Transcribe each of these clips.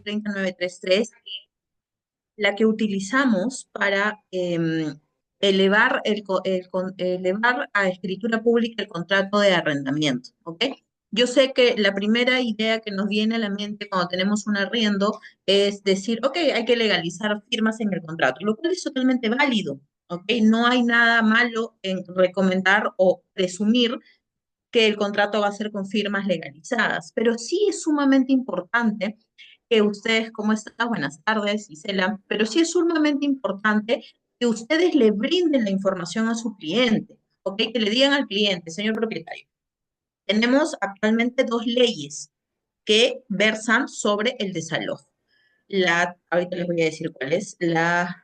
3933, la que utilizamos para elevar, elevar a escritura pública el contrato de arrendamiento, ¿ok? Yo sé que la primera idea que nos viene a la mente cuando tenemos un arriendo es decir, ok, hay que legalizar firmas en el contrato, lo cual es totalmente válido, ¿ok? No hay nada malo en recomendar o presumir que el contrato va a ser con firmas legalizadas, pero sí es sumamente importante que ustedes, ¿cómo están? Buenas tardes, Gisela, pero sí es sumamente importante que ustedes le brinden la información a su cliente, ¿ok? Que le digan al cliente, señor propietario, tenemos actualmente dos leyes que versan sobre el desalojo. Ahorita les voy a decir cuál es, la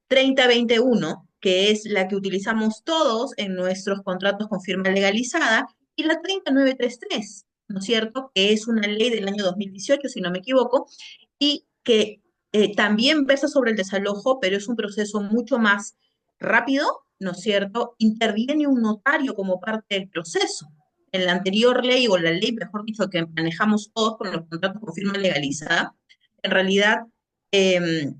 3021, que es la que utilizamos todos en nuestros contratos con firma legalizada, y la 3933, ¿no es cierto? Que es una ley del año 2018, si no me equivoco, y que también versa sobre el desalojo, pero es un proceso mucho más rápido, ¿no es cierto? Interviene un notario como parte del proceso. En la anterior ley, o la ley, mejor dicho, que manejamos todos con los contratos con firma legalizada, en realidad eh,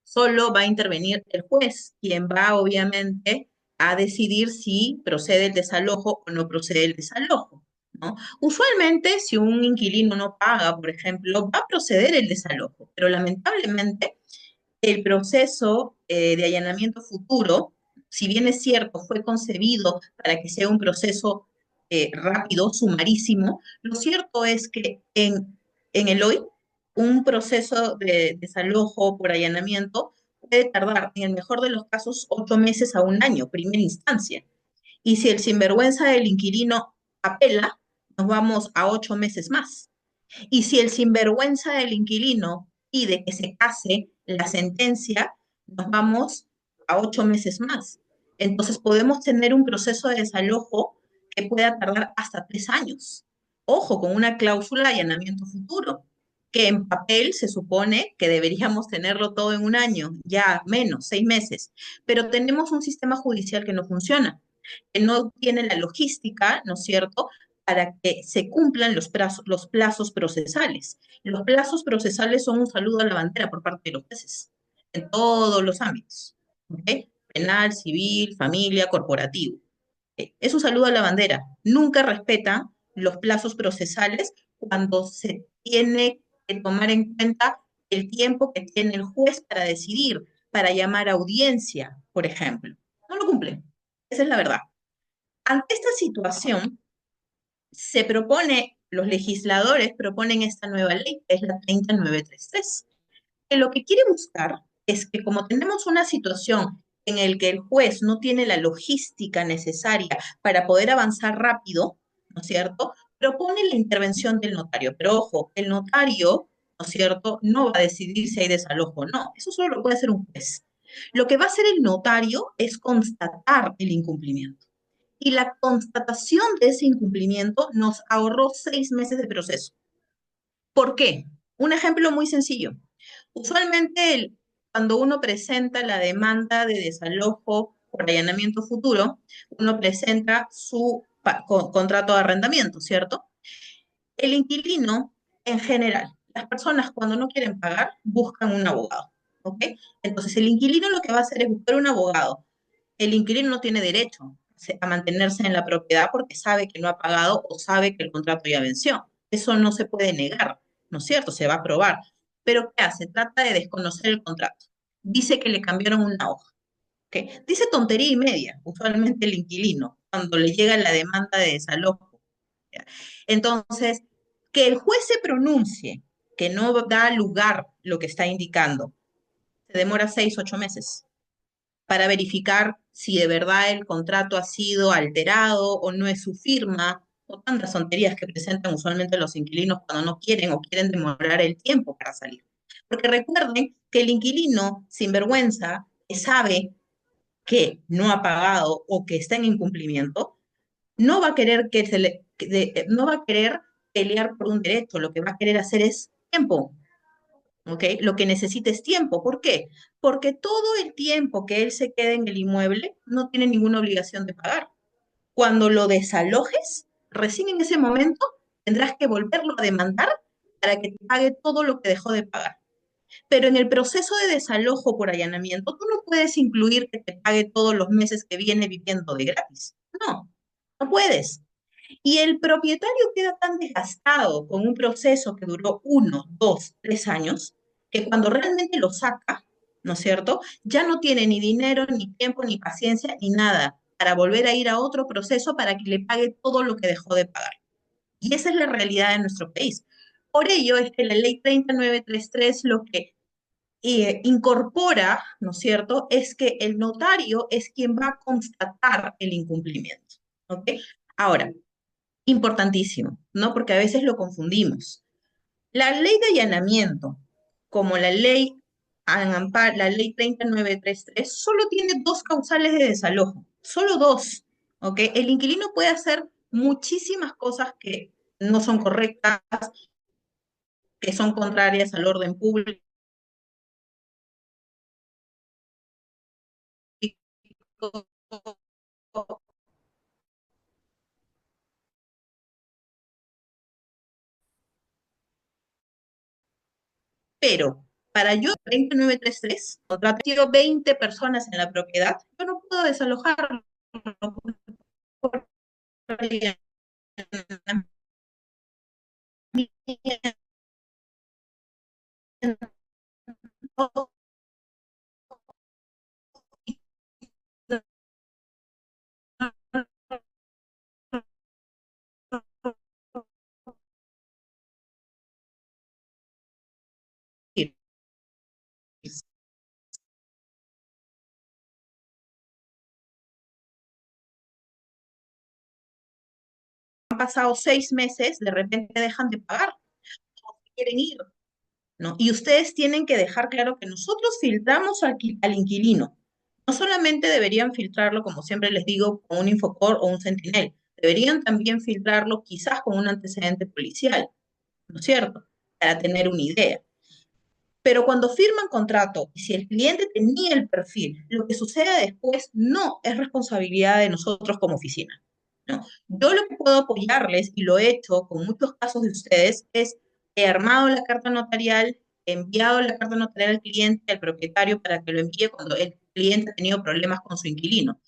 solo va a intervenir el juez, quien va obviamente a decidir si procede el desalojo o no procede el desalojo, ¿no? Usualmente, si un inquilino no paga, por ejemplo, va a proceder el desalojo, pero lamentablemente el proceso de allanamiento futuro, si bien es cierto, fue concebido para que sea un proceso rápido, sumarísimo, lo cierto es que en el hoy, un proceso de desalojo por allanamiento puede tardar, en el mejor de los casos, 8 meses a un año, primera instancia. Y si el sinvergüenza del inquilino apela, nos vamos a 8 meses más. Y si el sinvergüenza del inquilino pide que se case la sentencia, nos vamos a 8 meses más. Entonces podemos tener un proceso de desalojo que pueda tardar hasta 3 años. Ojo, con una cláusula de allanamiento futuro, que en papel se supone que deberíamos tenerlo todo en un año, ya menos, 6 meses. Pero tenemos un sistema judicial que no funciona, que no tiene la logística, ¿no es cierto?, para que se cumplan los plazos procesales. Los plazos procesales son un saludo a la bandera por parte de los jueces, en todos los ámbitos, ¿ok? Penal, civil, familia, corporativo. Es un saludo a la bandera. Nunca respeta los plazos procesales cuando se tiene que tomar en cuenta el tiempo que tiene el juez para decidir, para llamar a audiencia, por ejemplo. No lo cumplen. Esa es la verdad. Ante esta situación, se propone, los legisladores proponen esta nueva ley, que es la 30933, que lo que quiere buscar es que como tenemos una situación en el que el juez no tiene la logística necesaria para poder avanzar rápido, ¿no es cierto?, propone la intervención del notario. Pero ojo, el notario, ¿no es cierto?, no va a decidir si hay desalojo o no. Eso solo lo puede hacer un juez. Lo que va a hacer el notario es constatar el incumplimiento, y la constatación de ese incumplimiento nos ahorró 6 meses de proceso. ¿Por qué? Un ejemplo muy sencillo. Usualmente, cuando uno presenta la demanda de desalojo por allanamiento futuro, uno presenta su contrato de arrendamiento, ¿cierto? El inquilino, en general, las personas cuando no quieren pagar, buscan un abogado, ¿ok? Entonces, el inquilino lo que va a hacer es buscar un abogado. El inquilino no tiene derecho a mantenerse en la propiedad porque sabe que no ha pagado o sabe que el contrato ya venció. Eso no se puede negar, ¿no es cierto? Se va a probar. Pero ¿qué hace? Trata de desconocer el contrato. Dice que le cambiaron una hoja. ¿Okay? Dice tontería y media, usualmente el inquilino, cuando le llega la demanda de desalojo. ¿Ya? Entonces, que el juez se pronuncie, que no da lugar lo que está indicando, se demora 6, 8 meses para verificar si de verdad el contrato ha sido alterado o no es su firma, o tantas tonterías que presentan usualmente los inquilinos cuando no quieren o quieren demorar el tiempo para salir. Porque recuerden que el inquilino sinvergüenza, que sabe que no ha pagado o que está en incumplimiento, no va a querer no va a querer pelear por un derecho, lo que va a querer hacer es tiempo, ¿ok? Lo que necesita es tiempo. ¿Por qué? Porque todo el tiempo que él se quede en el inmueble no tiene ninguna obligación de pagar. Cuando lo desalojes, recién en ese momento tendrás que volverlo a demandar para que te pague todo lo que dejó de pagar. Pero en el proceso de desalojo por allanamiento, tú no puedes incluir que te pague todos los meses que viene viviendo de gratis. No, no puedes. Y el propietario queda tan desgastado con un proceso que duró 1, 2, 3 años, que cuando realmente lo saca, ¿no es cierto? Ya no tiene ni dinero, ni tiempo, ni paciencia, ni nada para volver a ir a otro proceso para que le pague todo lo que dejó de pagar. Y esa es la realidad de nuestro país. Por ello es que la ley 3933 lo que incorpora, ¿no es cierto?, es que el notario es quien va a constatar el incumplimiento. ¿Ok? Ahora, importantísimo, ¿no? Porque a veces lo confundimos. La ley de allanamiento, como la ley 3933, solo tiene dos causales de desalojo, solo dos, ¿ok? El inquilino puede hacer muchísimas cosas que no son correctas, que son contrarias al orden público, pero para yo 3933, contrato 20 personas en la propiedad, yo no puedo desalojarlo por han pasado 6 meses, de repente dejan de pagar, quieren ir, ¿no? Y ustedes tienen que dejar claro que nosotros filtramos al inquilino. No solamente deberían filtrarlo, como siempre les digo, con un Infocor o un Sentinel, deberían también filtrarlo quizás con un antecedente policial, ¿no es cierto? Para tener una idea. Pero cuando firman contrato, y si el cliente tenía el perfil, lo que sucede después no es responsabilidad de nosotros como oficina, ¿no? Yo lo que puedo apoyarles, y lo he hecho con muchos casos de ustedes, es he armado la carta notarial, he enviado la carta notarial al cliente, al propietario, para que lo envíe cuando el cliente ha tenido problemas con su inquilino.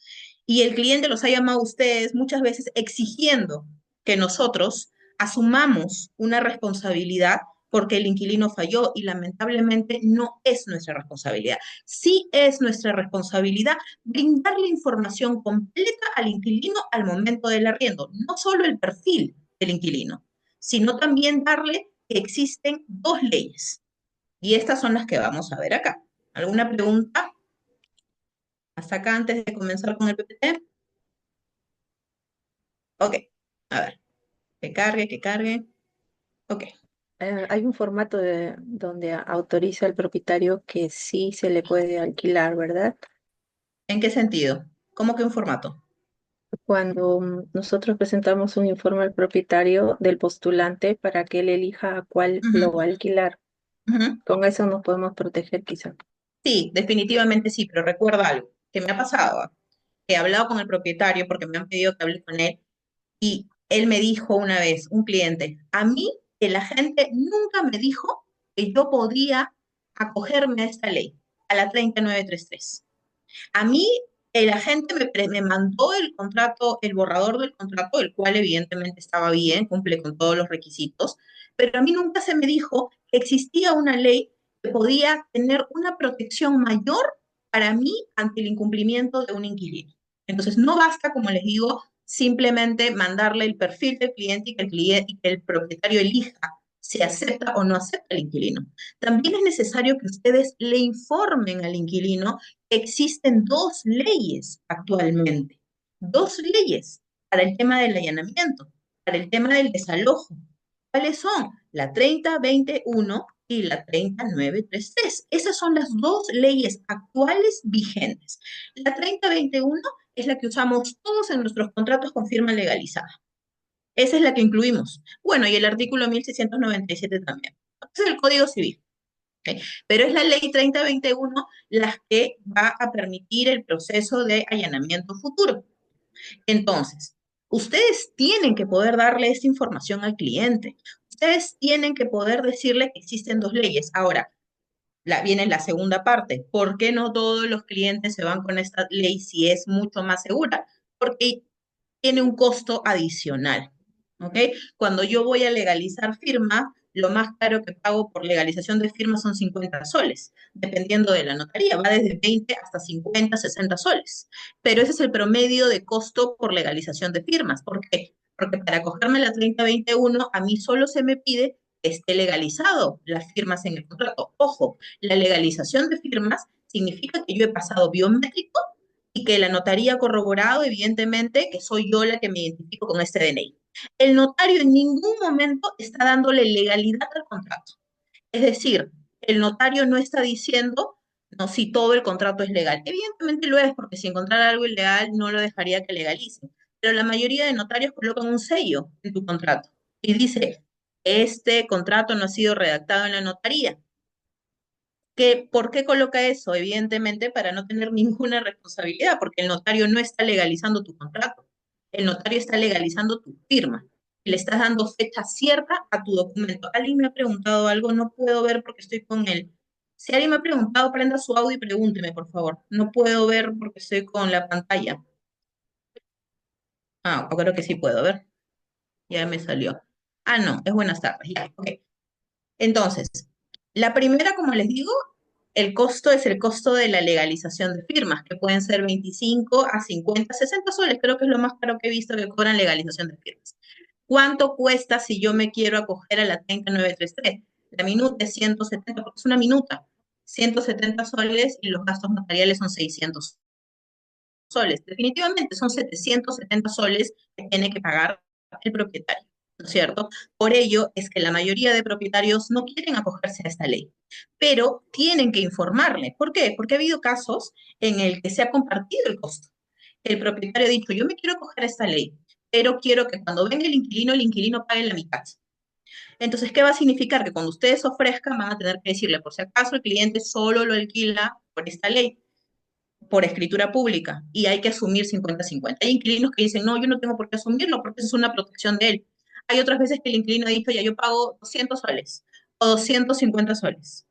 Y el cliente los ha llamado a ustedes muchas veces exigiendo que nosotros asumamos una responsabilidad porque el inquilino falló y lamentablemente no es nuestra responsabilidad. Sí es nuestra responsabilidad brindarle información completa al inquilino al momento del arriendo, no solo el perfil del inquilino, sino también darle que existen dos leyes. Y estas son las que vamos a ver acá. ¿Alguna pregunta hasta acá antes de comenzar con el PPT? Ok, a ver, que cargue, que cargue. Ok, Hay un formato donde autoriza al propietario que sí se le puede alquilar, ¿verdad? ¿en qué sentido? ¿Cómo que un formato? Cuando nosotros presentamos un informe al propietario del postulante para que él elija a cuál lo Ujú, va a alquilar. ujú. Con eso nos podemos proteger quizá. Sí, definitivamente sí, pero recuerda algo que me ha pasado, ¿ah? Que he hablado con el propietario porque me han pedido que hable con él y él me dijo una vez, un cliente, a mí el agente nunca me dijo que yo podía acogerme a esta ley, a la 3933. A mí, el agente me mandó el contrato, el borrador del contrato, el cual evidentemente estaba bien, cumple con todos los requisitos, pero a mí nunca se me dijo que existía una ley que podía tener una protección mayor para mí ante el incumplimiento de un inquilino. Entonces, no basta, como les digo, simplemente mandarle el perfil del cliente y que y que el propietario elija si acepta o no acepta el inquilino. También es necesario que ustedes le informen al inquilino existen dos leyes actualmente, dos leyes para el tema del allanamiento, para el tema del desalojo. ¿Cuáles son? La 3021 y la 3933. Esas son las dos leyes actuales vigentes. La 3021 es la que usamos todos en nuestros contratos con firma legalizada. Esa es la que incluimos. Bueno, y el artículo 1697 también. Ese es el Código Civil. ¿Ok? Pero es la ley 3021 la que va a permitir el proceso de allanamiento futuro. Entonces, ustedes tienen que poder darle esta información al cliente. ustedes tienen que poder decirle que existen dos leyes. Ahora, viene la segunda parte. ¿Por qué no todos los clientes se van con esta ley si es mucho más segura? Porque tiene un costo adicional. ¿Ok? Cuando yo voy a legalizar firma, lo más caro que pago por legalización de firma son 50 soles, dependiendo de la notaría, va desde 20 hasta 50, 60 soles. Pero ese es el promedio de costo por legalización de firmas. ¿Por qué? Porque para cogerme la 3021, a mí solo se me pide que esté legalizado las firmas en el contrato. Ojo, la legalización de firmas significa que yo he pasado biométrico y que la notaría ha corroborado, evidentemente, que soy yo la que me identifico con este DNI. El notario en ningún momento está dándole legalidad al contrato. Es decir, el notario no está diciendo, no, si todo el contrato es legal. Evidentemente lo es, porque si encontrara algo ilegal no lo dejaría que legalice. Pero la mayoría de notarios colocan un sello en tu contrato y dice, este contrato no ha sido redactado en la notaría. ¿Por qué coloca eso? Evidentemente para no tener ninguna responsabilidad, porque el notario no está legalizando tu contrato. El notario está legalizando tu firma. Y le estás dando fecha cierta a tu documento. Alguien me ha preguntado algo, no puedo ver porque estoy con él. Si alguien me ha preguntado, prenda su audio y pregúnteme, por favor. No puedo ver porque estoy con la pantalla. Ah, o creo que sí puedo ver. Ya me salió. Ah, no, es buenas tardes. Ya, ok. Entonces, la primera, como les digo, el costo es el costo de la legalización de firmas, que pueden ser 25 a 50, 60 soles, creo que es lo más caro que he visto que cobran legalización de firmas. ¿Cuánto cuesta si yo me quiero acoger a la 3933? La minuta es 170, porque es una minuta. 170 soles y los gastos notariales son 600 soles. Definitivamente son 770 soles que tiene que pagar el propietario, ¿no es cierto? Por ello es que la mayoría de propietarios no quieren acogerse a esta ley, pero tienen que informarle. ¿Por qué? Porque ha habido casos en el que se ha compartido el costo. El propietario ha dicho, yo me quiero acoger a esta ley, pero quiero que cuando venga el inquilino pague la mitad. Entonces, ¿qué va a significar? Que cuando ustedes ofrezcan, van a tener que decirle, por si acaso el cliente solo lo alquila por esta ley, por escritura pública, y hay que asumir 50-50. Hay inquilinos que dicen, no, yo no tengo por qué asumirlo porque eso es una protección de él. Hay otras veces que el inquilino ha dicho, ya yo pago 200 soles o 250 soles.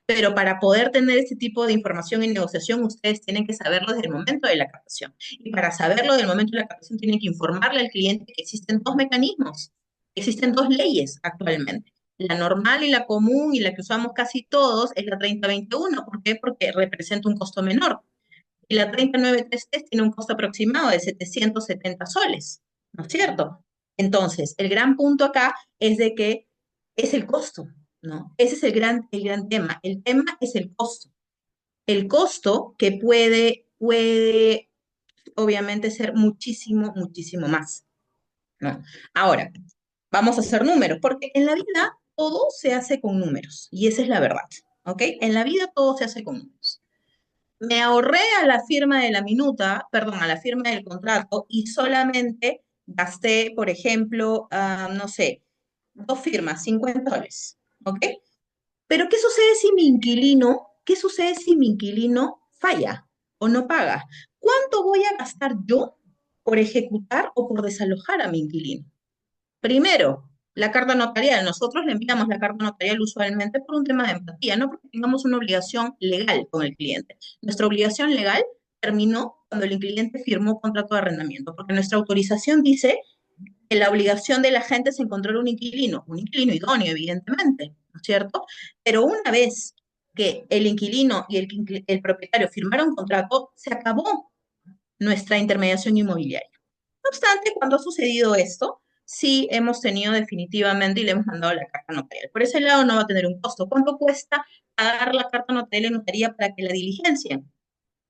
Pero para poder tener este tipo de información en negociación, ustedes tienen que saberlo desde el momento de la captación. Y para saberlo del momento de la captación, tienen que informarle al cliente que existen dos mecanismos, existen dos leyes actualmente. La normal y la común y la que usamos casi todos es la 3021. ¿Por qué? Porque representa un costo menor. Y la 3933 tiene un costo aproximado de 770 soles, ¿no es cierto? Entonces, el gran punto acá es de que es el costo, ¿no? Ese es el gran tema. El tema es el costo. El costo que puede obviamente ser muchísimo, muchísimo más, ¿no? Ahora, vamos a hacer números, porque en la vida todo se hace con números, y esa es la verdad, ¿ok? En la vida todo se hace con números. Me ahorré a la firma de la minuta, perdón, a la firma del contrato y solamente gasté, por ejemplo, no sé, dos firmas, 50 soles, ¿ok? Pero qué sucede si mi inquilino falla o no paga? ¿Cuánto voy a gastar yo por ejecutar o por desalojar a mi inquilino? Primero, la carta notarial. Nosotros le enviamos la carta notarial usualmente por un tema de empatía, no porque tengamos una obligación legal con el cliente. Nuestra obligación legal terminó cuando el cliente firmó contrato de arrendamiento, porque nuestra autorización dice que la obligación de la gente es encontrar un inquilino idóneo, evidentemente, ¿no es cierto? Pero una vez que el inquilino y el propietario firmaron contrato, se acabó nuestra intermediación inmobiliaria. No obstante, cuando ha sucedido esto, sí hemos tenido definitivamente y le hemos mandado la carta notarial. Por ese lado no va a tener un costo. ¿Cuánto cuesta pagar la carta notarial en notaría para que la diligencien?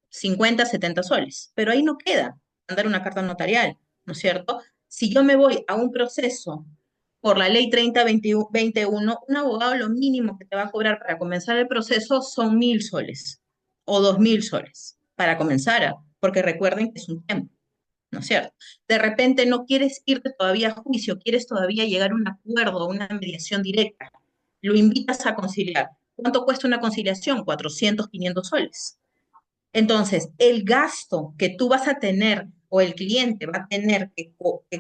50, 70 soles. Pero ahí no queda mandar una carta notarial, ¿no es cierto? Si yo me voy a un proceso por la ley 3021, un abogado lo mínimo que te va a cobrar para comenzar el proceso son 1.000 soles o 2.000 soles para comenzar, porque recuerden que es un tiempo. ¿No es cierto? De repente no quieres irte todavía a juicio, quieres todavía llegar a un acuerdo, a una mediación directa. Lo invitas a conciliar. ¿Cuánto cuesta una conciliación? 400, 500 soles. Entonces, el gasto que tú vas a tener o el cliente va a tener que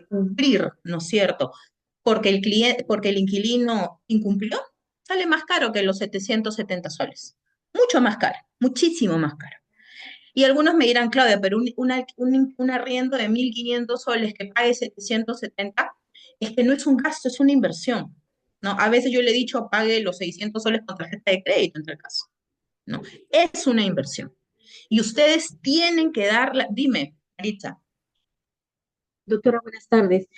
cubrir, ¿no es cierto? porque el inquilino incumplió, sale más caro que los 770 soles. Mucho más caro, muchísimo más caro. Y algunos me dirán, Claudia, pero un arriendo de 1.500 soles que pague 770 es que no es un gasto, es una inversión. ¿No? A veces yo le he dicho, pague los 600 soles con tarjeta de crédito, en tal caso. ¿No? Es una inversión. Y ustedes tienen que darla, dime, Maritza. Doctora, buenas tardes.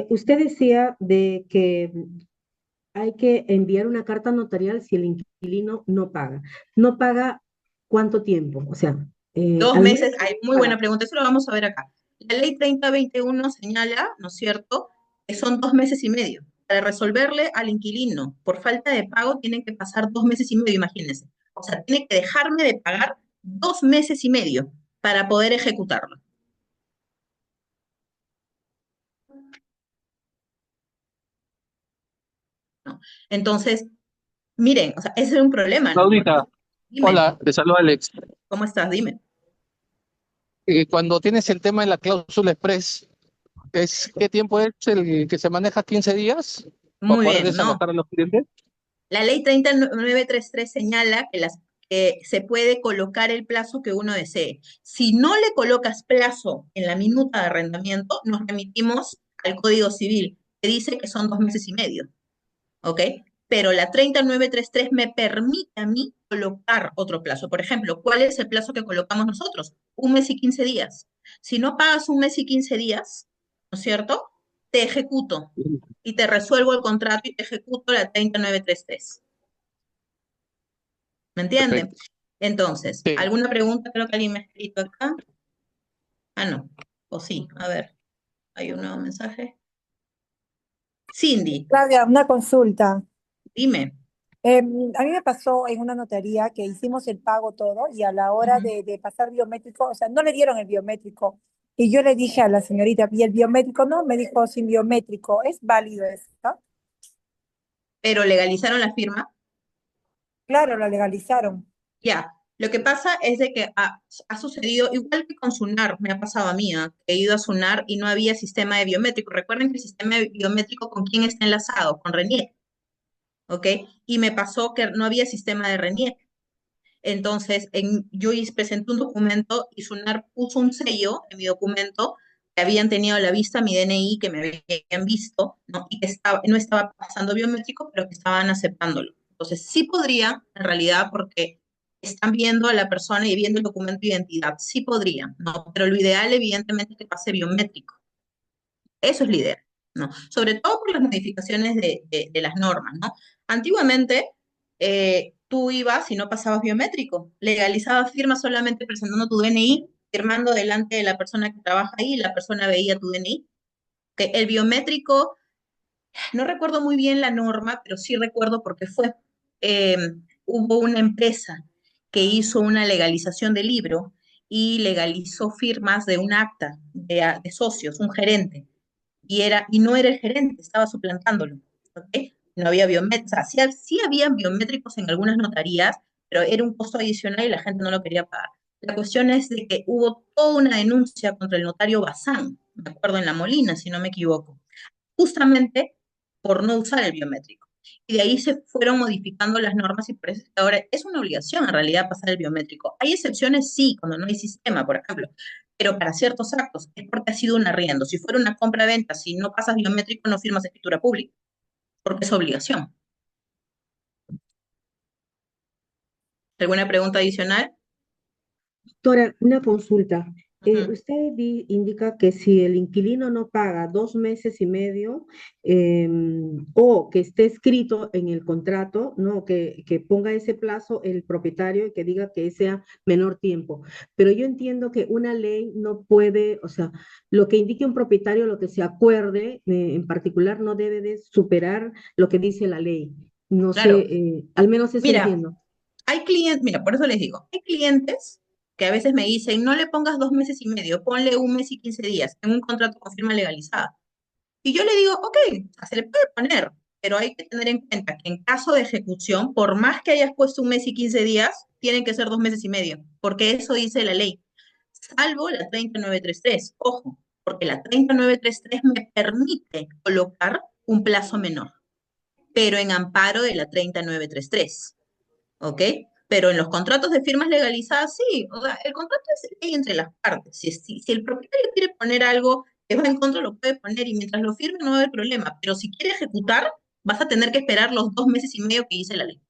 Usted decía de que hay que enviar una carta notarial si el inquilino no paga. ¿No paga cuánto tiempo? O sea, Dos al mes meses, hay muy paga. buena pregunta, eso lo vamos a ver acá. La ley 3021 señala, ¿no es cierto?, que son 2 meses y medio. Para resolverle al inquilino por falta de pago tienen que pasar 2 meses y medio, imagínense. O sea, tiene que dejarme de pagar 2 meses y medio para poder ejecutarlo, ¿no? Entonces, miren, o sea, ese es un problema, ¿no? Por Claudita, eso, dime, hola, te saluda Alex. ¿cómo estás? Dime. Cuando tienes el tema de la cláusula express, ¿qué tiempo es el que se maneja? ¿15 días para Muy poder bien, ¿no? desalojar a los clientes? La ley 3933 señala que se puede colocar el plazo que uno desee. Si no le colocas plazo en la minuta de arrendamiento, nos remitimos al Código Civil, que dice que son 2 meses y medio, ¿ok? Pero la 3933 me permite a mí colocar otro plazo. Por ejemplo, ¿cuál es el plazo que colocamos nosotros? 1 mes y 15 días. Si no pagas 1 mes y 15 días, ¿no es cierto? Te ejecuto y te resuelvo el contrato y te ejecuto la 3933. ¿Me entienden? Perfecto. Entonces, Sí. ¿alguna pregunta? Creo que alguien me ha escrito acá. Ah, no. O sí, a ver, hay un nuevo mensaje. Cindy, Claudia, una consulta. dime. A mí me pasó en una notaría que hicimos el pago todo y a la hora Ujú. de pasar biométrico, o sea, no le dieron el biométrico. Y yo le dije a la señorita, ¿y el biométrico no? Me dijo, sin biométrico, ¿es válido esto? Pero legalizaron la firma. Claro, la legalizaron. Ya. Lo que pasa es de que ha sucedido, igual que con Sunar, me ha pasado a mí, ¿ah? Que he ido a Sunar y no había sistema de biométrico. Recuerden que el sistema de biométrico, ¿con quién está enlazado? Con RENIEC, ¿ok? Y me pasó que no había sistema de RENIEC. Entonces, presenté un documento y SUNAR puso un sello en mi documento que habían tenido a la vista mi DNI, que me habían visto, ¿no? Y que no estaba pasando biométrico, pero que estaban aceptándolo. Entonces, sí podría, en realidad, porque están viendo a la persona y viendo el documento de identidad, sí podría, ¿no? Pero lo ideal, evidentemente, es que pase biométrico. Eso es lo ideal, ¿no? Sobre todo por las modificaciones de las normas, ¿no? Antiguamente, tú ibas y no pasabas biométrico, legalizabas firmas solamente presentando tu DNI, firmando delante de la persona que trabaja ahí, y la persona veía tu DNI. Que el biométrico, no recuerdo muy bien la norma, pero sí recuerdo porque eh, hubo una empresa que hizo una legalización de libro y legalizó firmas de un acta de socios, un gerente y no era el gerente, estaba suplantándolo, ¿ok? No había biométricos, o sea, sí habían biométricos en algunas notarías, pero era un costo adicional y la gente no lo quería pagar. La cuestión es de que hubo toda una denuncia contra el notario Bazán, me acuerdo en La Molina, si no me equivoco, justamente por no usar el biométrico. Y de ahí se fueron modificando las normas y por eso es que ahora es una obligación en realidad pasar el biométrico. Hay excepciones, sí, cuando no hay sistema, por ejemplo, pero para ciertos actos es porque ha sido un arriendo. Si fuera una compra-venta, si no pasas biométrico, no firmas escritura pública, porque es obligación. ¿Alguna pregunta adicional? Doctora, una consulta. Ujú. Usted indica que si el inquilino no paga 2 meses y medio, o que esté escrito en el contrato, ¿no? Que ponga ese plazo el propietario y que diga que sea menor tiempo. Pero yo entiendo que una ley no puede, o sea, lo que indique un propietario, lo que se acuerde, en particular, no debe de superar lo que dice la ley. No sé, Claro. al menos eso Mira, entiendo. hay clientes, mira, por eso les digo, hay clientes que a veces me dicen, no le pongas 2 meses y medio, ponle 1 mes y 15 días en un contrato con firma legalizada. Y yo le digo, ok, se le puede poner, pero hay que tener en cuenta que en caso de ejecución, por más que hayas puesto 1 mes y 15 días, tienen que ser 2 meses y medio, porque eso dice la ley, salvo la 3933. Ojo, porque la 3933 me permite colocar un plazo menor, pero en amparo de la 30933, ¿ok? Pero en los contratos de firmas legalizadas, sí, o sea, el contrato es ley entre las partes. Si el propietario quiere poner algo que va en contra, lo puede poner y mientras lo firme no va a haber problema. Pero si quiere ejecutar, vas a tener que esperar los 2 meses y medio que dice la ley.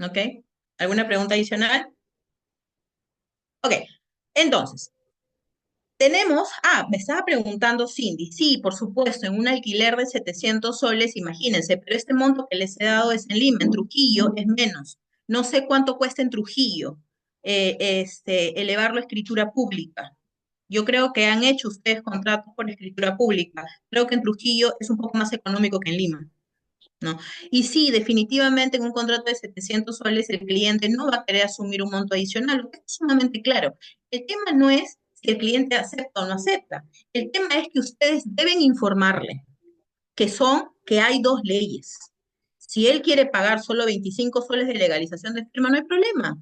¿Ok? ¿Alguna pregunta adicional? Ok, entonces, me estaba preguntando Cindy, sí, por supuesto, en un alquiler de 700 soles, imagínense, pero este monto que les he dado es en Lima, en Trujillo es menos. No sé cuánto cuesta en Trujillo elevarlo a escritura pública. Yo creo que han hecho ustedes contratos por escritura pública. Creo que en Trujillo es un poco más económico que en Lima, ¿no? Y sí, definitivamente en un contrato de 700 soles el cliente no va a querer asumir un monto adicional, lo que es sumamente claro. El tema no es si el cliente acepta o no acepta. El tema es que ustedes deben informarle que hay dos leyes. Si él quiere pagar solo 25 soles de legalización de firma, no hay problema.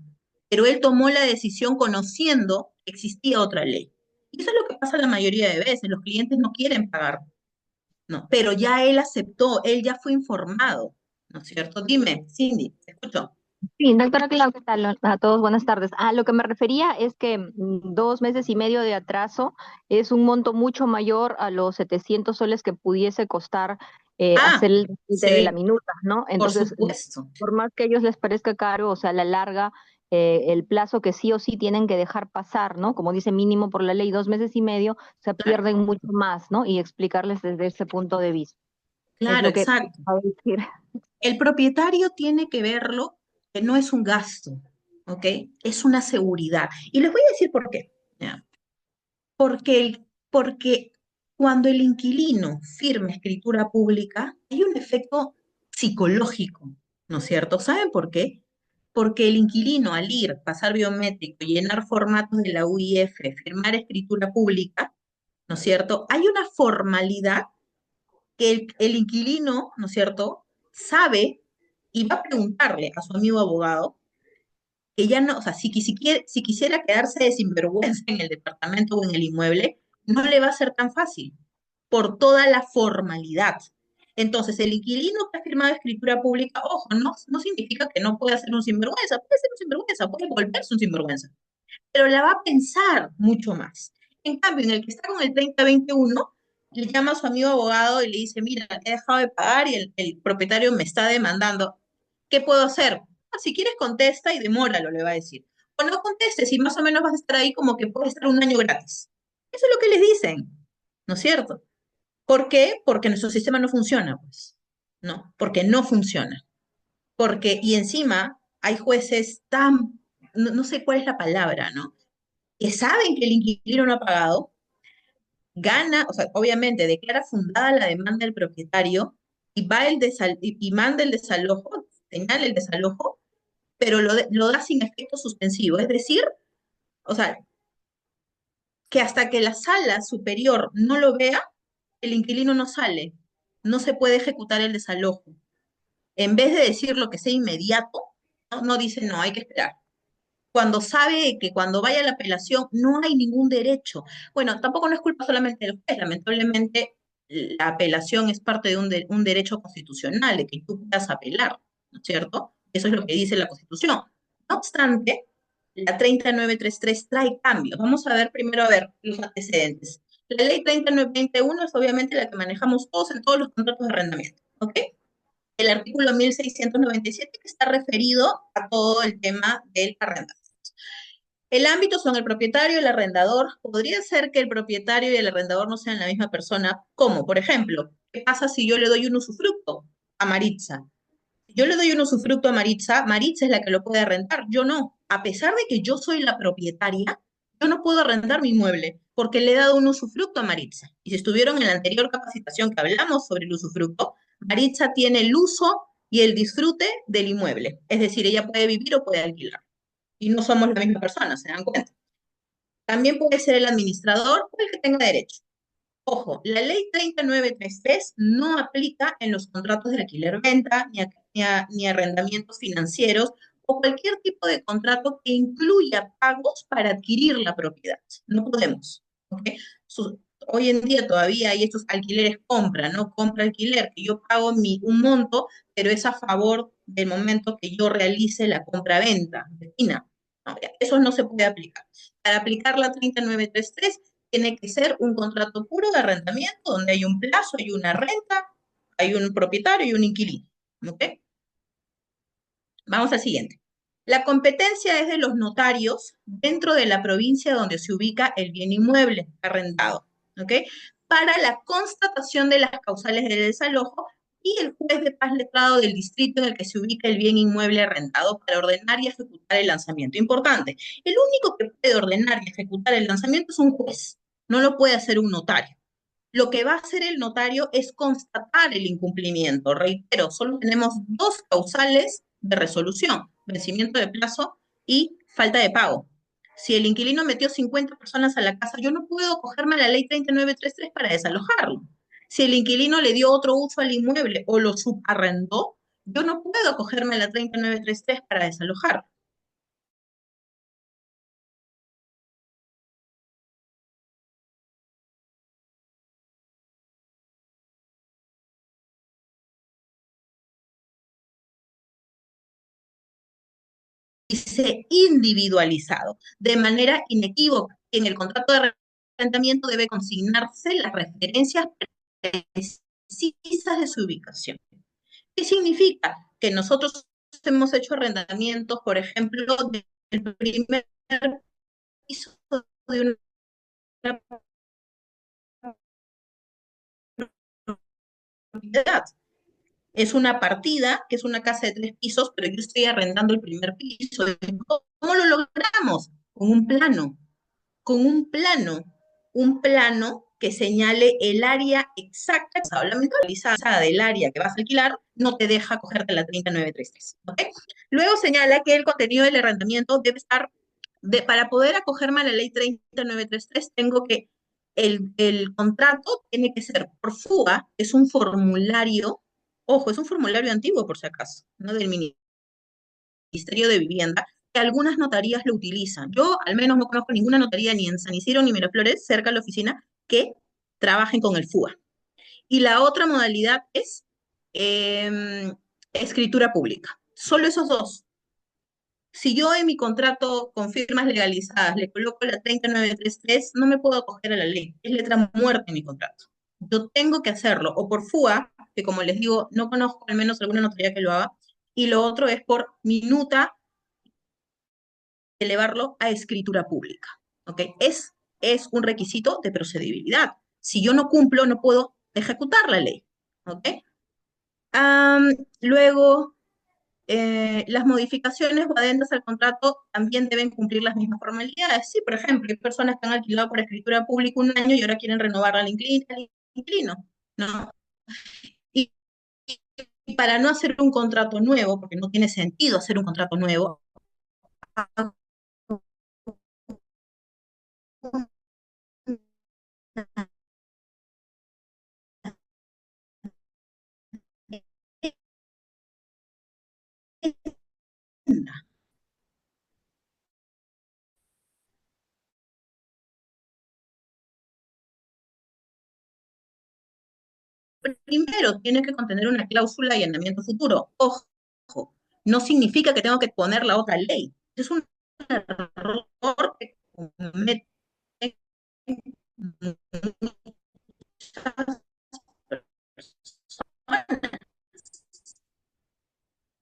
Pero él tomó la decisión conociendo que existía otra ley. Y eso es lo que pasa la mayoría de veces. Los clientes no quieren pagar, ¿no? Pero ya él aceptó, él ya fue informado, ¿no es cierto? Dime, Cindy, te escucho. Sí, doctora Clau, ¿qué tal? A todos, buenas tardes. A lo que me refería es que 2 meses y medio de atraso es un monto mucho mayor a los 700 soles que pudiese costar Ah, hacer el trámite de la sí, minuta, ¿no? por Entonces, supuesto. por más que a ellos les parezca caro, o sea, a la larga, el plazo que sí o sí tienen que dejar pasar, ¿no? Como dice mínimo por la ley, 2 meses y medio, se Claro, pierden mucho más, ¿no? Y explicarles desde ese punto de vista. Es claro, lo que exacto. a decir. El propietario tiene que verlo que no es un gasto, ¿ok? Es una seguridad. Y les voy a decir por qué. ¿Ya? Porque cuando el inquilino firma escritura pública, hay un efecto psicológico, ¿no es cierto? ¿Saben por qué? Porque el inquilino al ir, pasar biométrico, llenar formatos de la UIF, firmar escritura pública, ¿no es cierto? Hay una formalidad que el inquilino, ¿no es cierto?, sabe y va a preguntarle a su amigo abogado que ya no, o sea, si quisiera quedarse de sinvergüenza en el departamento o en el inmueble, no le va a ser tan fácil por toda la formalidad. Entonces, el inquilino que ha firmado escritura pública, ojo, no significa que no pueda ser un sinvergüenza, puede ser un sinvergüenza, puede volverse un sinvergüenza, pero la va a pensar mucho más. En cambio, en el que está con el 3021, le llama a su amigo abogado y le dice, mira, he dejado de pagar y el propietario me está demandando. ¿Qué puedo hacer? "Ah, si quieres contesta y demóralo", le va a decir. O no contestes y más o menos vas a estar ahí como que puedes estar un año gratis. Eso es lo que les dicen, ¿no es cierto? ¿Por qué? Porque nuestro sistema no funciona, pues, ¿no? Porque no funciona. Y encima hay jueces no sé cuál es la palabra, ¿no? Que saben que el inquilino no ha pagado, gana, o sea, obviamente declara fundada la demanda del propietario y y manda el desalojo, señala el desalojo, pero lo da sin efecto suspensivo. Es decir, o sea, que hasta que la sala superior no lo vea, el inquilino no sale, no se puede ejecutar el desalojo. En vez de decir lo que sea inmediato, no dice no, hay que esperar. Cuando sabe que cuando vaya a la apelación no hay ningún derecho. Bueno, tampoco no es culpa solamente del juez, lamentablemente la apelación es parte de un derecho constitucional, de que tú puedas apelar, ¿no es cierto? Eso es lo que dice la Constitución. No obstante, la 30933 trae cambios. Vamos a ver primero, a ver, los antecedentes. La ley 3921 es obviamente la que manejamos todos en todos los contratos de arrendamiento, ¿ok? El artículo 1697 que está referido a todo el tema del arrendamiento. El ámbito son el propietario y el arrendador. Podría ser que el propietario y el arrendador no sean la misma persona, como, por ejemplo, ¿qué pasa si yo le doy un usufructo a Maritza? Si yo le doy un usufructo a Maritza, Maritza es la que lo puede arrendar, yo no. A pesar de que yo soy la propietaria, yo no puedo arrendar mi inmueble porque le he dado un usufructo a Maritza. Y si estuvieron en la anterior capacitación que hablamos sobre el usufructo, Maritza tiene el uso y el disfrute del inmueble. Es decir, ella puede vivir o puede alquilar y no somos la misma persona, ¿se dan cuenta? También puede ser el administrador o el que tenga derecho. Ojo, la ley 3933 no aplica en los contratos de alquiler-venta ni arrendamientos financieros o cualquier tipo de contrato que incluya pagos para adquirir la propiedad. No podemos. ¿Okay? hoy en día todavía hay estos alquileres compra, ¿no? Compra-alquiler, que yo pago un monto, pero es a favor del momento que yo realice la compra-venta. ¿No? Eso no se puede aplicar. Para aplicar la 3933 tiene que ser un contrato puro de arrendamiento, donde hay un plazo, hay una renta, hay un propietario y un inquilino. ¿Ok? Vamos al siguiente. La competencia es de los notarios dentro de la provincia donde se ubica el bien inmueble arrendado, ¿ok? Para la constatación de las causales del desalojo y el juez de paz letrado del distrito en el que se ubica el bien inmueble arrendado para ordenar y ejecutar el lanzamiento. Importante, el único que puede ordenar y ejecutar el lanzamiento es un juez, no lo puede hacer un notario. Lo que va a hacer el notario es constatar el incumplimiento. Reitero, solo tenemos dos causales de resolución, vencimiento de plazo y falta de pago. Si el inquilino metió 50 personas a la casa, yo no puedo cogerme a la ley 3933 para desalojarlo. Si el inquilino le dio otro uso al inmueble o lo subarrendó, yo no puedo cogerme a la 3933 para desalojarlo. Dice individualizado, de manera inequívoca. En el contrato de arrendamiento debe consignarse las referencias precisas de su ubicación. ¿Qué significa? Que nosotros hemos hecho arrendamientos, por ejemplo, del primer piso de una propiedad. Es una partida, que es una casa de 3 pisos, pero yo estoy arrendando el primer piso. ¿Cómo lo logramos? Con un plano que señale el área exacta, la mentalizada del área que vas a alquilar, no te deja cogerte la 3933. ¿Okay? Luego señala que el contenido del arrendamiento debe estar, para poder acogerme a la ley 3933, tengo que, el contrato tiene que ser por fuga, es un formulario, ojo, es un formulario antiguo por si acaso, ¿no? Del Ministerio de Vivienda, que algunas notarías lo utilizan. Yo al menos no conozco ninguna notaría ni en San Isidro ni Miraflores, cerca de la oficina, que trabajen con el FUA. Y la otra modalidad es escritura pública. Solo esos dos. Si yo en mi contrato con firmas legalizadas le coloco la 3933, no me puedo acoger a la ley. Es letra muerta en mi contrato. Yo tengo que hacerlo o por FUA, que como les digo, no conozco al menos alguna notaría que lo haga, y lo otro es por minuta, elevarlo a escritura pública. ¿Ok? Es un requisito de procedibilidad. Si yo no cumplo, no puedo ejecutar la ley. ¿Ok? Luego, las modificaciones o adendas al contrato también deben cumplir las mismas formalidades. Sí, por ejemplo, hay personas que han alquilado por escritura pública un año y ahora quieren renovar al inquilino, ¿no? Y, y para no hacer un contrato nuevo, porque no tiene sentido hacer un contrato nuevo, primero tiene que contener una cláusula de allanamiento futuro. Ojo, no significa que tengo que poner la otra ley. Es un error que cometen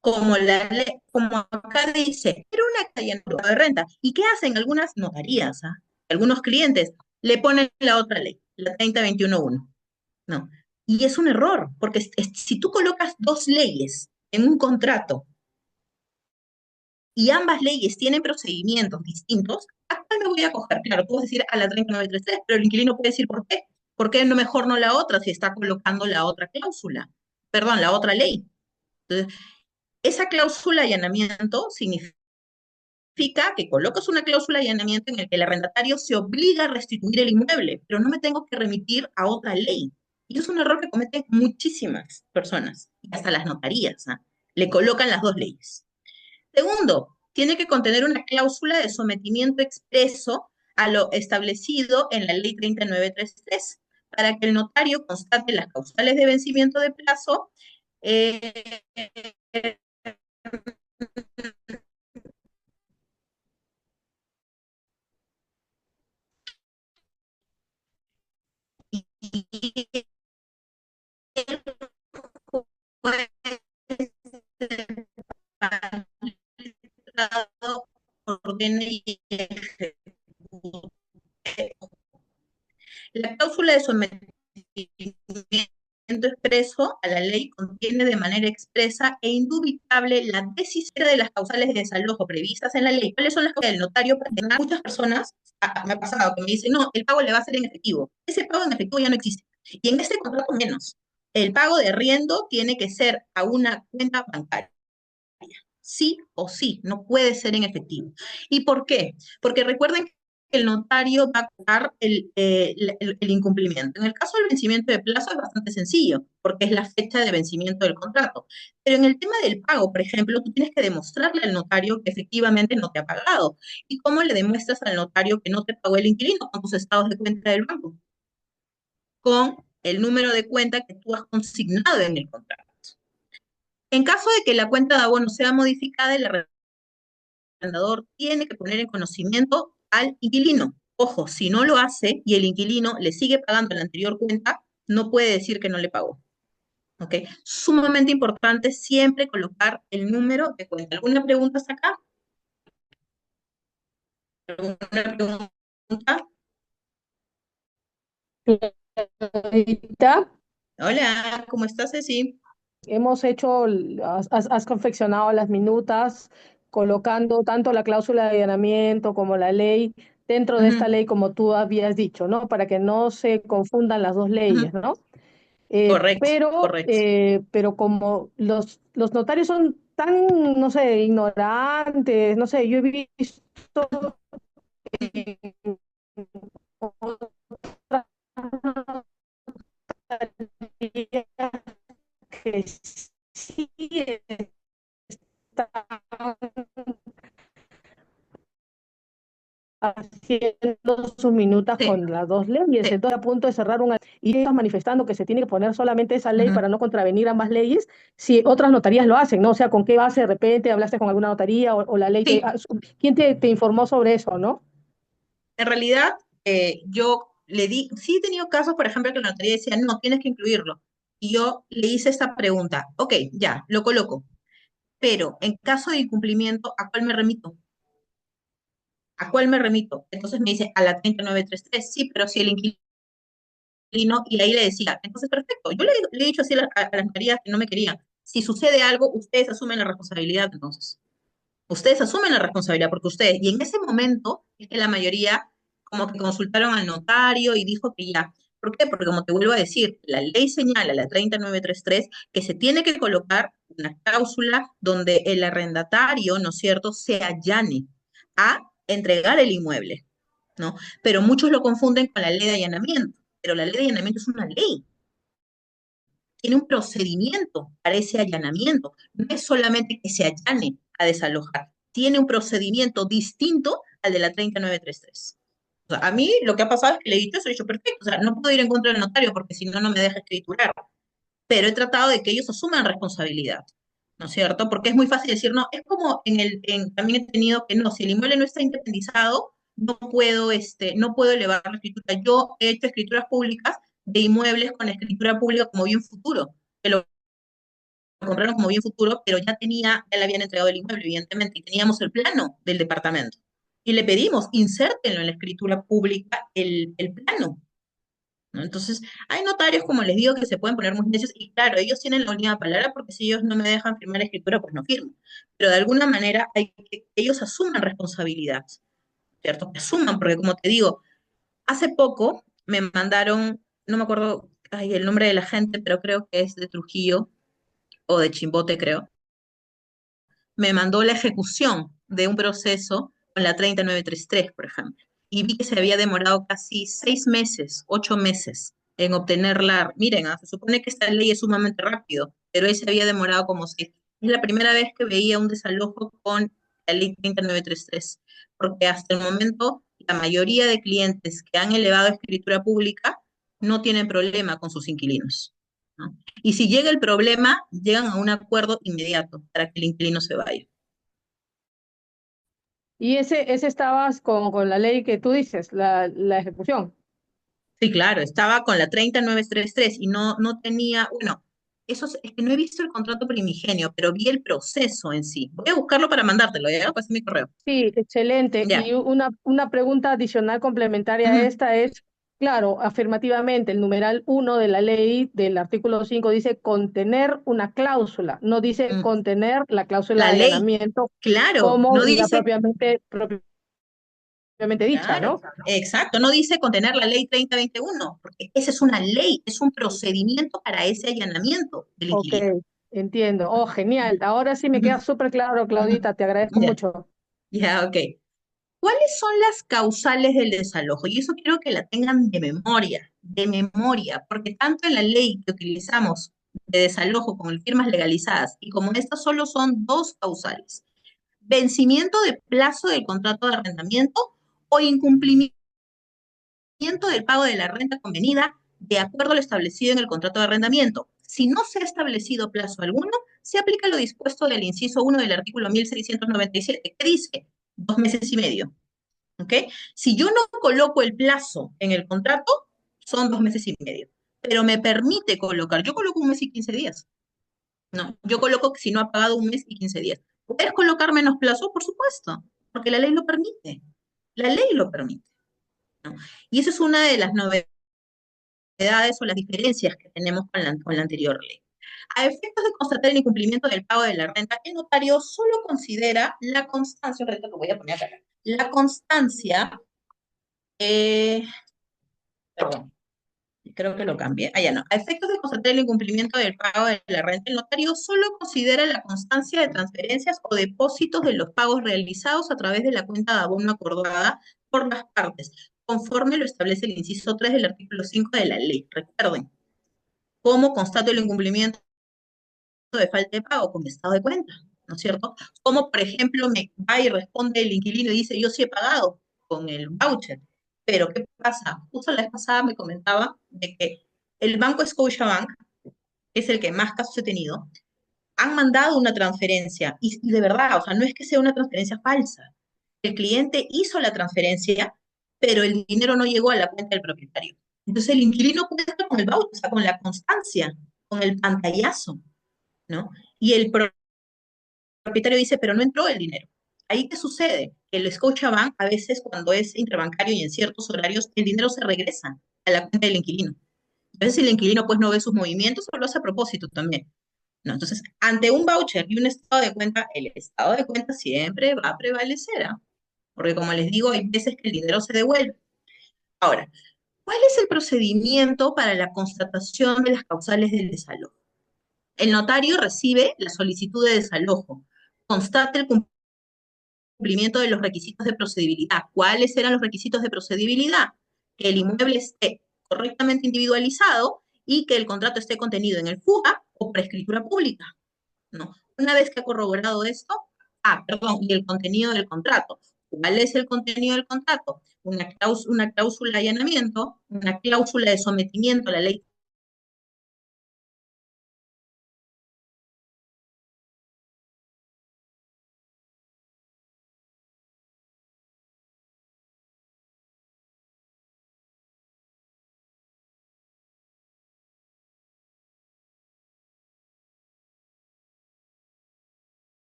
como la ley, como acá dice, pero una calle de renta. ¿Y qué hacen algunas notarías? Algunos clientes le ponen la otra ley, la 3021.1. No. Y es un error, porque si tú colocas dos leyes en un contrato y ambas leyes tienen procedimientos distintos, ¿a cuál me voy a coger? Claro, tú vas a decir a la 3933, pero el inquilino puede decir ¿por qué? ¿Por qué no mejor no la otra si está colocando la otra cláusula? Perdón, la otra ley. Entonces, esa cláusula de allanamiento significa que colocas una cláusula de allanamiento en el que el arrendatario se obliga a restituir el inmueble, pero no me tengo que remitir a otra ley. Y es un error que cometen muchísimas personas, hasta las notarías, ¿eh? Le colocan las dos leyes. Segundo, tiene que contener una cláusula de sometimiento expreso a lo establecido en la ley 3933, para que el notario constate las causales de vencimiento de plazo eh, y el juez ordene y ejecute. La cláusula de sometimiento expreso a la ley contiene de manera expresa e indubitable la decisión de las causales de desalojo previstas en la ley. ¿Cuáles son las causales del notario? Muchas personas, me ha pasado que me dicen, no, el pago le va a ser en efectivo. Ese pago en efectivo ya no existe. Y en este contrato menos. El pago de arriendo tiene que ser a una cuenta bancaria. Sí o sí, no puede ser en efectivo. ¿Y por qué? Porque recuerden que el notario va a cobrar el incumplimiento. En el caso del vencimiento de plazo es bastante sencillo, porque es la fecha de vencimiento del contrato. Pero en el tema del pago, por ejemplo, tú tienes que demostrarle al notario que efectivamente no te ha pagado. ¿Y cómo le demuestras al notario que no te pagó el inquilino? Con tus estados de cuenta del banco, con el número de cuenta que tú has consignado en el contrato. En caso de que la cuenta de abono sea modificada, el arrendador tiene que poner en conocimiento al inquilino. Ojo, si no lo hace y el inquilino le sigue pagando la anterior cuenta, no puede decir que no le pagó. ¿Ok? Sumamente importante siempre colocar el número de cuenta. ¿Alguna pregunta hasta acá? ¿Alguna pregunta? Clarita, Hola, ¿cómo estás, Ceci? hemos hecho, has confeccionado las minutas, colocando tanto la cláusula de allanamiento como la ley dentro de esta Ujú, ley, como tú habías dicho, ¿no? Para que no se confundan las dos ujú. leyes, ¿no? Correcto, correcto. Pero como los notarios son tan, no sé, ignorantes, no sé, yo he visto en otras notarías que sí están haciendo sus minutas Sí, con las dos leyes. sí. Entonces, a punto de cerrar una y estás manifestando que se tiene que poner solamente esa ley Ujú. para no contravenir ambas leyes, si otras notarías lo hacen, ¿no? O sea, ¿con qué base de repente hablaste con alguna notaría o la ley Sí, ¿quién te informó sobre eso, no? en realidad, yo le di, sí he tenido casos, por ejemplo, que la notaría decía, no, tienes que incluirlo. Y yo le hice esta pregunta, ok, ya, lo coloco, pero en caso de incumplimiento, ¿a cuál me remito? ¿A cuál me remito? Entonces me dice, a la 3933, sí, pero si el inquilino, y ahí le decía, entonces perfecto, yo le he dicho así a las notarías que no me querían, si sucede algo, ustedes asumen la responsabilidad, entonces. Ustedes asumen la responsabilidad porque ustedes, y en ese momento es que la mayoría como que consultaron al notario y dijo que ya. ¿Por qué? Porque como te vuelvo a decir, la ley señala, la 3933, que se tiene que colocar una cláusula donde el arrendatario, ¿no es cierto?, se allane a entregar el inmueble, ¿no? Pero muchos lo confunden con la ley de allanamiento, pero la ley de allanamiento es una ley, tiene un procedimiento para ese allanamiento. No es solamente que se allane a desalojar, tiene un procedimiento distinto al de la 3933. O sea, a mí lo que ha pasado es que le he dicho eso, he dicho perfecto, o sea, no puedo ir en contra del notario porque si no, no me deja escriturar, pero he tratado de que ellos asuman responsabilidad, ¿no es cierto? Porque es muy fácil decir, no, es como también he tenido que no, si el inmueble no está independizado, no puedo elevar la escritura. Yo he hecho escrituras públicas de inmuebles con escritura pública como bien futuro, que lo compraron como bien futuro, pero ya le habían entregado el inmueble, evidentemente, y teníamos el plano del departamento. Y le pedimos, insértenlo en la escritura pública el plano, ¿no? Entonces, hay notarios, como les digo, que se pueden poner muy necios y claro, ellos tienen la última palabra porque si ellos no me dejan firmar escritura, pues no firmo. Pero de alguna manera hay que ellos asuman responsabilidad, ¿cierto? Que asuman, porque como te digo, hace poco me mandaron, no me acuerdo ay, el nombre de la gente, pero creo que es de Trujillo o de Chimbote, creo, me mandó la ejecución de un proceso con la 3933, por ejemplo, y vi que se había demorado casi 6 meses, 8 meses en obtenerla. Miren, se supone que esta ley es sumamente rápido, pero él se había demorado como 6. Es la primera vez que veía un desalojo con la ley 3933, porque hasta el momento la mayoría de clientes que han elevado a escritura pública no tienen problema con sus inquilinos, ¿no? Y si llega el problema, llegan a un acuerdo inmediato para que el inquilino se vaya. Y ese estabas con la ley que tú dices, la ejecución. Sí, claro, estaba con la 30933 y no tenía, bueno, es que no he visto el contrato primigenio, pero vi el proceso en sí. Voy a buscarlo para mandártelo, ¿ya? Pues mi correo. Sí, excelente. Ya. Y una pregunta adicional complementaria a Ujú. esta es, claro, afirmativamente, el numeral 1 de la ley del artículo 5 dice contener una cláusula, no dice Mm. contener la cláusula La de ley, allanamiento claro, como no la dice, propiamente dicha, claro, ¿no? exacto, no dice contener la ley 3021, porque esa es una ley, es un procedimiento para ese allanamiento del Ok, inquilino. entiendo. Oh, genial. Ahora sí me Ujú, queda súper claro, ujú. Claudita, te agradezco Ya, mucho. ya, ok. ¿Cuáles son las causales del desalojo? Y eso quiero que la tengan de memoria, porque tanto en la ley que utilizamos de desalojo como en firmas legalizadas y como estas solo son dos causales: vencimiento de plazo del contrato de arrendamiento o incumplimiento del pago de la renta convenida de acuerdo a lo establecido en el contrato de arrendamiento. Si no se ha establecido plazo alguno, se aplica lo dispuesto del inciso 1 del artículo 1697, que dice 2 meses y medio. ¿Ok? Si yo no coloco el plazo en el contrato, son 2 meses y medio. Pero me permite colocar, yo coloco 1 mes y 15 días. No, yo coloco que si no ha pagado 1 mes y 15 días. ¿Puedes colocar menos plazo? Por supuesto, porque la ley lo permite. La ley lo permite, ¿no? Y esa es una de las novedades o las diferencias que tenemos con la anterior ley. A efectos de constatar el incumplimiento del pago de la renta, el notario solo considera la constancia, un ratito que voy a poner acá, la constancia, eh, perdón, creo que lo cambié. Ah, ya no. A efectos de constatar el incumplimiento del pago de la renta, el notario solo considera la constancia de transferencias o depósitos de los pagos realizados a través de la cuenta de abono acordada por las partes, conforme lo establece el inciso 3 del artículo 5 de la ley. Recuerden, ¿cómo constato el incumplimiento de falta de pago? Con mi estado de cuenta, ¿no es cierto? Como, por ejemplo, me va y responde el inquilino y dice, yo sí he pagado con el voucher. Pero, ¿qué pasa? Justo la vez pasada me comentaba de que el banco Scotiabank, que es el que más casos he tenido, han mandado una transferencia y de verdad, o sea, no es que sea una transferencia falsa. El cliente hizo la transferencia, pero el dinero no llegó a la cuenta del propietario. Entonces el inquilino cuenta con el voucher, o sea, con la constancia, con el pantallazo, ¿no? Y el propietario dice, pero no entró el dinero. ¿Ahí qué sucede? El Scotiabank, a veces cuando es interbancario y en ciertos horarios, el dinero se regresa a la cuenta del inquilino. A veces el inquilino pues no ve sus movimientos o lo hace a propósito también, ¿no? Entonces, ante un voucher y un estado de cuenta, el estado de cuenta siempre va a prevalecer, ¿eh? Porque como les digo, hay veces que el dinero se devuelve. Ahora, ¿cuál es el procedimiento para la constatación de las causales del desalojo? El notario recibe la solicitud de desalojo, constata el cumplimiento de los requisitos de procedibilidad. ¿Cuáles eran los requisitos de procedibilidad? Que el inmueble esté correctamente individualizado y que el contrato esté contenido en el FUGA o por escritura pública, ¿no? Una vez que ha corroborado esto, perdón, y el contenido del contrato. ¿Cuál es el contenido del contrato? Una cláusula de allanamiento, una cláusula de sometimiento a la ley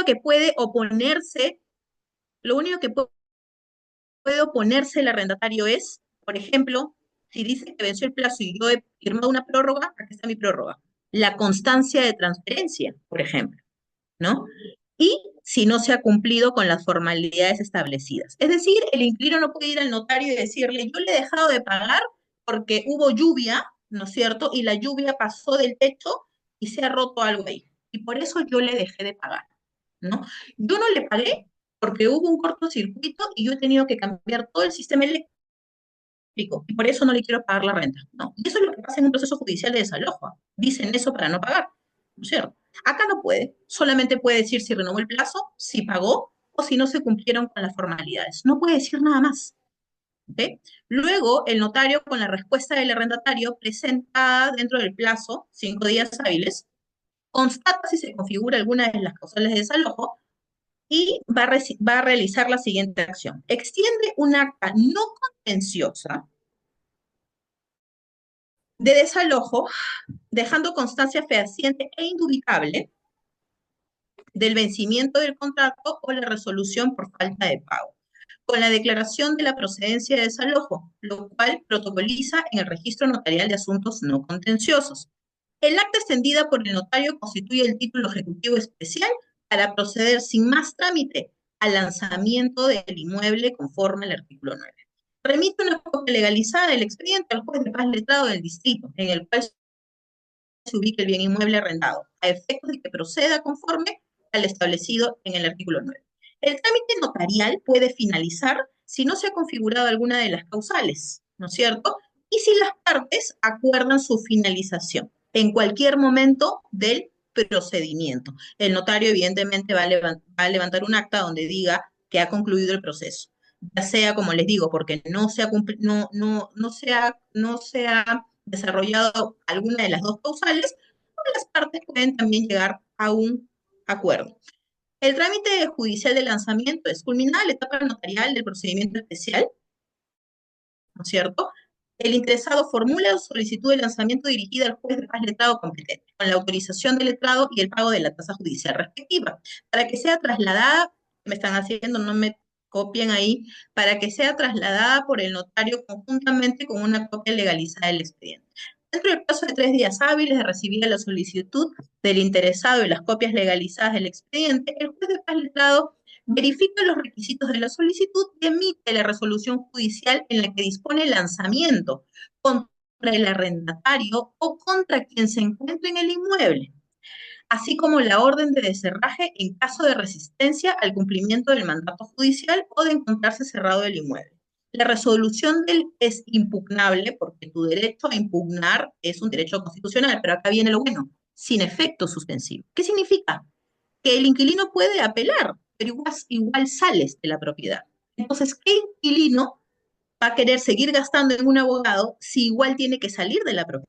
que puede oponerse, lo único que puede oponerse el arrendatario es, por ejemplo, si dice que venció el plazo y yo he firmado una prórroga, aquí está mi prórroga. La constancia de transferencia, por ejemplo, ¿no? Y si no se ha cumplido con las formalidades establecidas. Es decir, el inquilino no puede ir al notario y decirle, yo le he dejado de pagar porque hubo lluvia, ¿no es cierto? Y la lluvia pasó del techo y se ha roto algo ahí. Y por eso yo le dejé de pagar, ¿no? Yo no le pagué porque hubo un cortocircuito y yo he tenido que cambiar todo el sistema eléctrico explico, y por eso no le quiero pagar la renta. No, y eso es lo que pasa en un proceso judicial de desalojo. Dicen eso para no pagar, ¿no es cierto? Acá no puede, solamente puede decir si renovó el plazo, si pagó o si no se cumplieron con las formalidades. No puede decir nada más. ¿Okay? Luego, el notario, con la respuesta del arrendatario, presenta dentro del plazo, 5 días hábiles, constata si se configura alguna de las causales de desalojo y va a realizar la siguiente acción. Extiende un acta no contenciosa de desalojo, dejando constancia fehaciente e indubitable del vencimiento del contrato o la resolución por falta de pago, con la declaración de la procedencia de desalojo, lo cual protocoliza en el registro notarial de asuntos no contenciosos. El acta extendida por el notario constituye el título ejecutivo especial para proceder sin más trámite al lanzamiento del inmueble conforme al artículo 9. Remite una copia legalizada del expediente al juez de paz letrado del distrito, en el cual se ubique el bien inmueble arrendado, a efectos de que proceda conforme al establecido en el artículo 9. El trámite notarial puede finalizar si no se ha configurado alguna de las causales, ¿no es cierto? Y si las partes acuerdan su finalización en cualquier momento del procedimiento. El notario evidentemente va a levantar un acta donde diga que ha concluido el proceso, ya sea, como les digo, porque no se ha desarrollado alguna de las dos causales, o las partes pueden también llegar a un acuerdo. El trámite judicial de lanzamiento es culminar la etapa notarial del procedimiento especial, ¿no es cierto? El interesado formula solicitud de lanzamiento dirigida al juez de paz letrado competente, con la autorización del letrado y el pago de la tasa judicial respectiva, para que sea trasladada, me están haciendo, no me copien ahí, para que sea trasladada por el notario conjuntamente con una copia legalizada del expediente. Dentro del plazo de 3 días hábiles de recibir la solicitud del interesado y las copias legalizadas del expediente, el juez de paz letrado verifica los requisitos de la solicitud y emite la resolución judicial en la que dispone el lanzamiento contra el arrendatario o contra quien se encuentre en el inmueble, así como la orden de deserraje en caso de resistencia al cumplimiento del mandato judicial o de encontrarse cerrado el inmueble. La resolución es impugnable porque tu derecho a impugnar es un derecho constitucional, pero acá viene lo bueno, sin efecto suspensivo. ¿Qué significa? Que el inquilino puede apelar, pero igual sales de la propiedad. Entonces, ¿qué inquilino va a querer seguir gastando en un abogado si igual tiene que salir de la propiedad?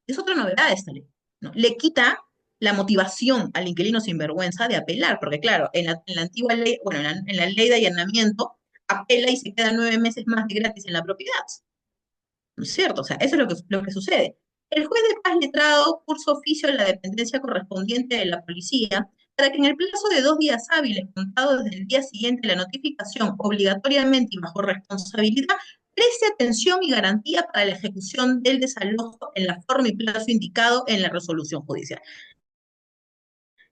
Es otra novedad de esta ley, ¿no? Le quita la motivación al inquilino sinvergüenza de apelar, porque claro, en la antigua ley, bueno, en la ley de allanamiento, apela y se queda 9 meses más de gratis en la propiedad. ¿No es cierto? O sea, eso es lo que sucede. El juez de paz letrado cursa oficio a la dependencia correspondiente de la policía para que en el plazo de 2 días hábiles contados desde el día siguiente de la notificación, obligatoriamente y bajo responsabilidad, preste atención y garantía para la ejecución del desalojo en la forma y plazo indicado en la resolución judicial.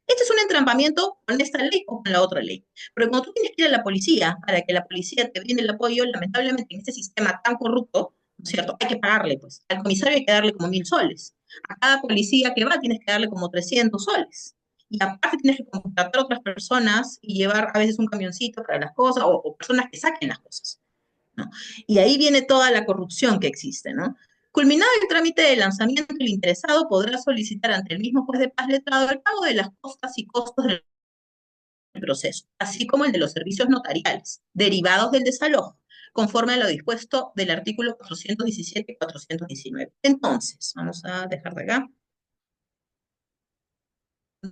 Este es un entrampamiento con esta ley o con la otra ley. Pero cuando tú tienes que ir a la policía para que la policía te brinde el apoyo, lamentablemente en este sistema tan corrupto, ¿no es cierto? Hay que pagarle, pues. Al comisario hay que darle como 1.000 soles. A cada policía que va tienes que darle como 300 soles. Y aparte tienes que contratar a otras personas y llevar a veces un camioncito para las cosas o personas que saquen las cosas, ¿no? Y ahí viene toda la corrupción que existe, ¿no? Culminado el trámite de lanzamiento, el interesado podrá solicitar ante el mismo juez de paz letrado el pago de las costas y costos del proceso, así como el de los servicios notariales derivados del desalojo, conforme a lo dispuesto del artículo 417 y 419. Entonces, vamos a dejar de acá.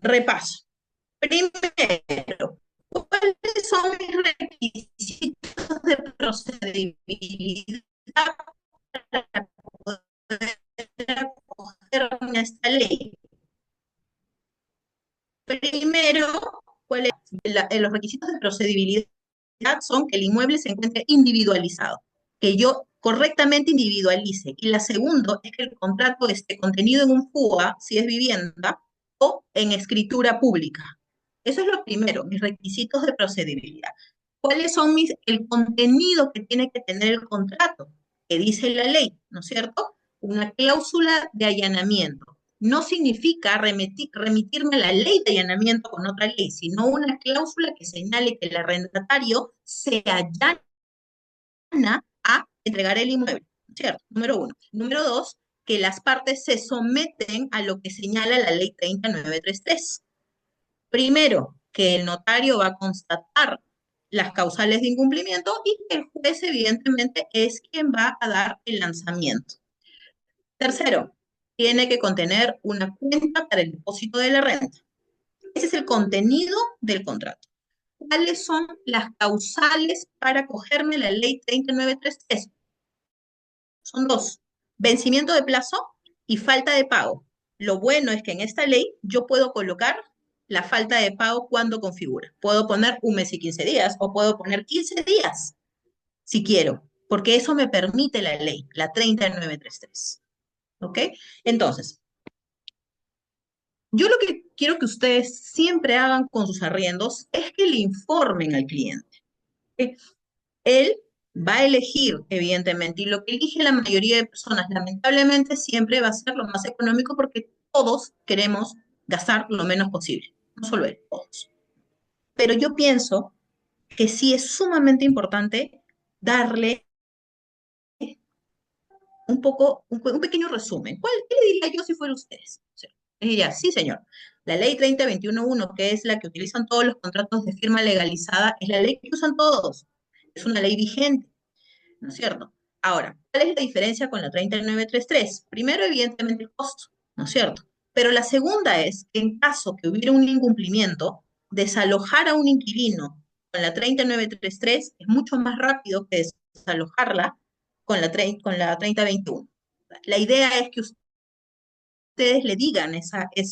Repaso. Primero, ¿cuáles son mis requisitos de procedibilidad para poder acogerme a esta ley? Primero, los requisitos de procedibilidad son que el inmueble se encuentre individualizado, que yo correctamente individualice. Y la segunda es que el contrato esté contenido en un FUA, si es vivienda, o en escritura pública. Eso es lo primero, mis requisitos de procedibilidad. ¿Cuáles son el contenido que tiene que tener el contrato? Que dice la ley, ¿no es cierto? Una cláusula de allanamiento. No significa remitirme a la ley de allanamiento con otra ley, sino una cláusula que señale que el arrendatario se allana a entregar el inmueble, ¿cierto? Número uno. Número dos, que las partes se someten a lo que señala la ley 30933. Primero, que el notario va a constatar las causales de incumplimiento y que el juez evidentemente es quien va a dar el lanzamiento. Tercero, tiene que contener una cuenta para el depósito de la renta. Ese es el contenido del contrato. ¿Cuáles son las causales para acogerme la ley 3933? Son dos: vencimiento de plazo y falta de pago. Lo bueno es que en esta ley yo puedo colocar la falta de pago cuando configura. Puedo poner 1 mes y 15 días o puedo poner 15 días si quiero, porque eso me permite la ley, la 3933. ¿Ok? Entonces, yo lo que quiero que ustedes siempre hagan con sus arriendos es que le informen al cliente. ¿Ok? Él va a elegir, evidentemente, y lo que elige la mayoría de personas, lamentablemente, siempre va a ser lo más económico porque todos queremos gastar lo menos posible. No solo él, todos. Pero yo pienso que sí es sumamente importante darle un pequeño resumen. ¿Qué le diría yo si fuera ustedes? O sea, le diría, sí, señor. La ley 3021.1, que es la que utilizan todos los contratos de firma legalizada, es la ley que usan todos. Es una ley vigente, ¿no es cierto? Ahora, ¿cuál es la diferencia con la 3933? Primero, evidentemente, el costo, ¿no es cierto? Pero la segunda es que en caso que hubiera un incumplimiento, desalojar a un inquilino con la 3933 es mucho más rápido que desalojarla con la 3021. La idea es que ustedes le digan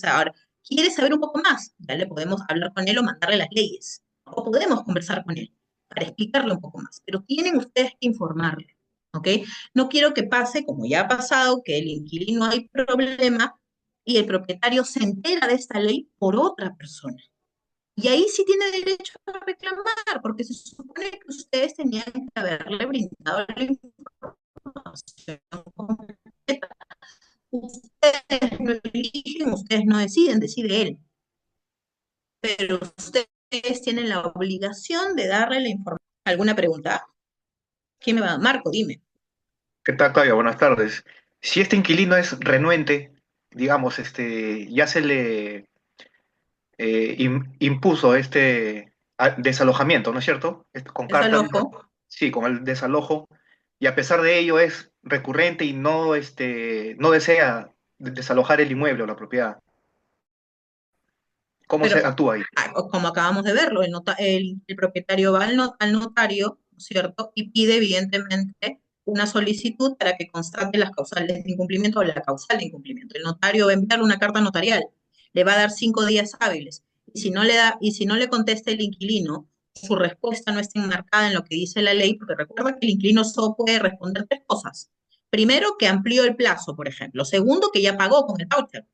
ahora, ¿quiere saber un poco más? Ya le podemos hablar con él o mandarle las leyes, o podemos conversar con él para explicarle un poco más, pero tienen ustedes que informarle, ¿ok? No quiero que pase, como ya ha pasado, que el inquilino hay problema y el propietario se entera de esta ley por otra persona. Y ahí sí tiene derecho a reclamar, porque se supone que ustedes tenían que haberle brindado la información completa. Ustedes no eligen, ustedes no deciden, decide él. Pero ustedes tienen la obligación de darle la información. ¿Alguna pregunta? ¿Quién me va? Marco, dime. ¿Qué tal, Claudia? Buenas tardes. Si este inquilino es renuente, digamos, ya se le impuso desalojamiento, ¿no es cierto? Con carta, Desalojo. sí, con el desalojo, y a pesar de ello es recurrente y no, no desea desalojar el inmueble o la propiedad. ¿Cómo se Pero actúa ahí? como acabamos de verlo, el propietario va al notario, ¿no es cierto? Y pide evidentemente una solicitud para que constate las causales de incumplimiento o la causal de incumplimiento. El notario va a enviarle una carta notarial, le va a dar 5 días hábiles. Y si no le contesta el inquilino, su respuesta no está enmarcada en lo que dice la ley, porque recuerda que el inquilino solo puede responder 3 cosas. Primero, que amplió el plazo, por ejemplo. Segundo, que ya pagó con el voucher.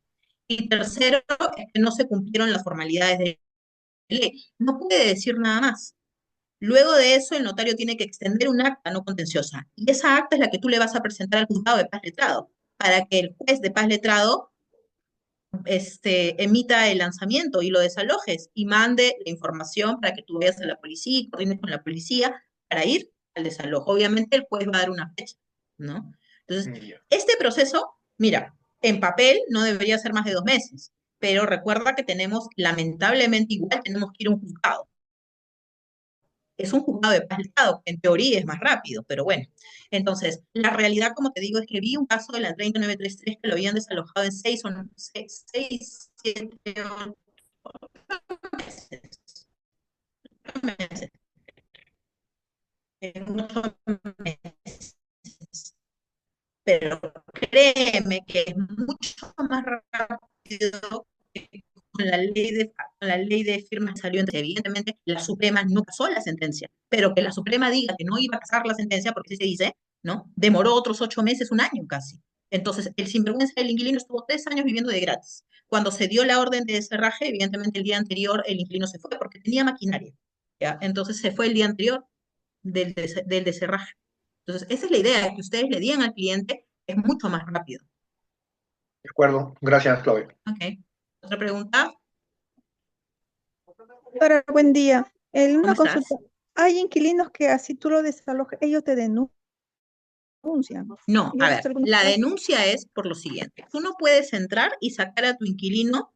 Y tercero, es que no se cumplieron las formalidades de ley. No puede decir nada más. Luego de eso, el notario tiene que extender un acta no contenciosa. Y esa acta es la que tú le vas a presentar al juzgado de paz letrado, para que el juez de paz letrado emita el lanzamiento y lo desalojes y mande la información para que tú vayas a la policía y coordines con la policía para ir al desalojo. Obviamente el juez va a dar una fecha, ¿no? Entonces, Ya. este proceso, mira, en papel no debería ser más de 2 meses, pero recuerda que lamentablemente igual tenemos que ir a un juzgado. Es un juzgado de paz letrado, en teoría es más rápido, pero bueno. Entonces, la realidad, como te digo, es que vi un caso de la 3933 que lo habían desalojado en 7, 8 meses. En 8 meses. Pero créeme que es mucho más rápido que con la ley de firmas salió. Evidentemente, la Suprema no casó la sentencia, pero que la Suprema diga que no iba a casar la sentencia, porque así se dice, ¿no? Demoró otros 8 meses, un año casi. Entonces, el sinvergüenza del inquilino estuvo 3 años viviendo de gratis. Cuando se dio la orden de descerraje, evidentemente el día anterior el inquilino se fue porque tenía maquinaria, ¿ya? Entonces se fue el día anterior del descerraje. Entonces, esa es la idea, que ustedes le digan al cliente, es mucho más rápido. De acuerdo. Gracias, Claudia. Ok. ¿Otra pregunta? Hola, buen día. ¿Cómo Una estás? consulta. Hay inquilinos que así tú lo desalojas, ellos te denuncian denuncia. No, Yo a he ver, visto algunos la casos. denuncia es por lo siguiente. Tú no puedes entrar y sacar a tu inquilino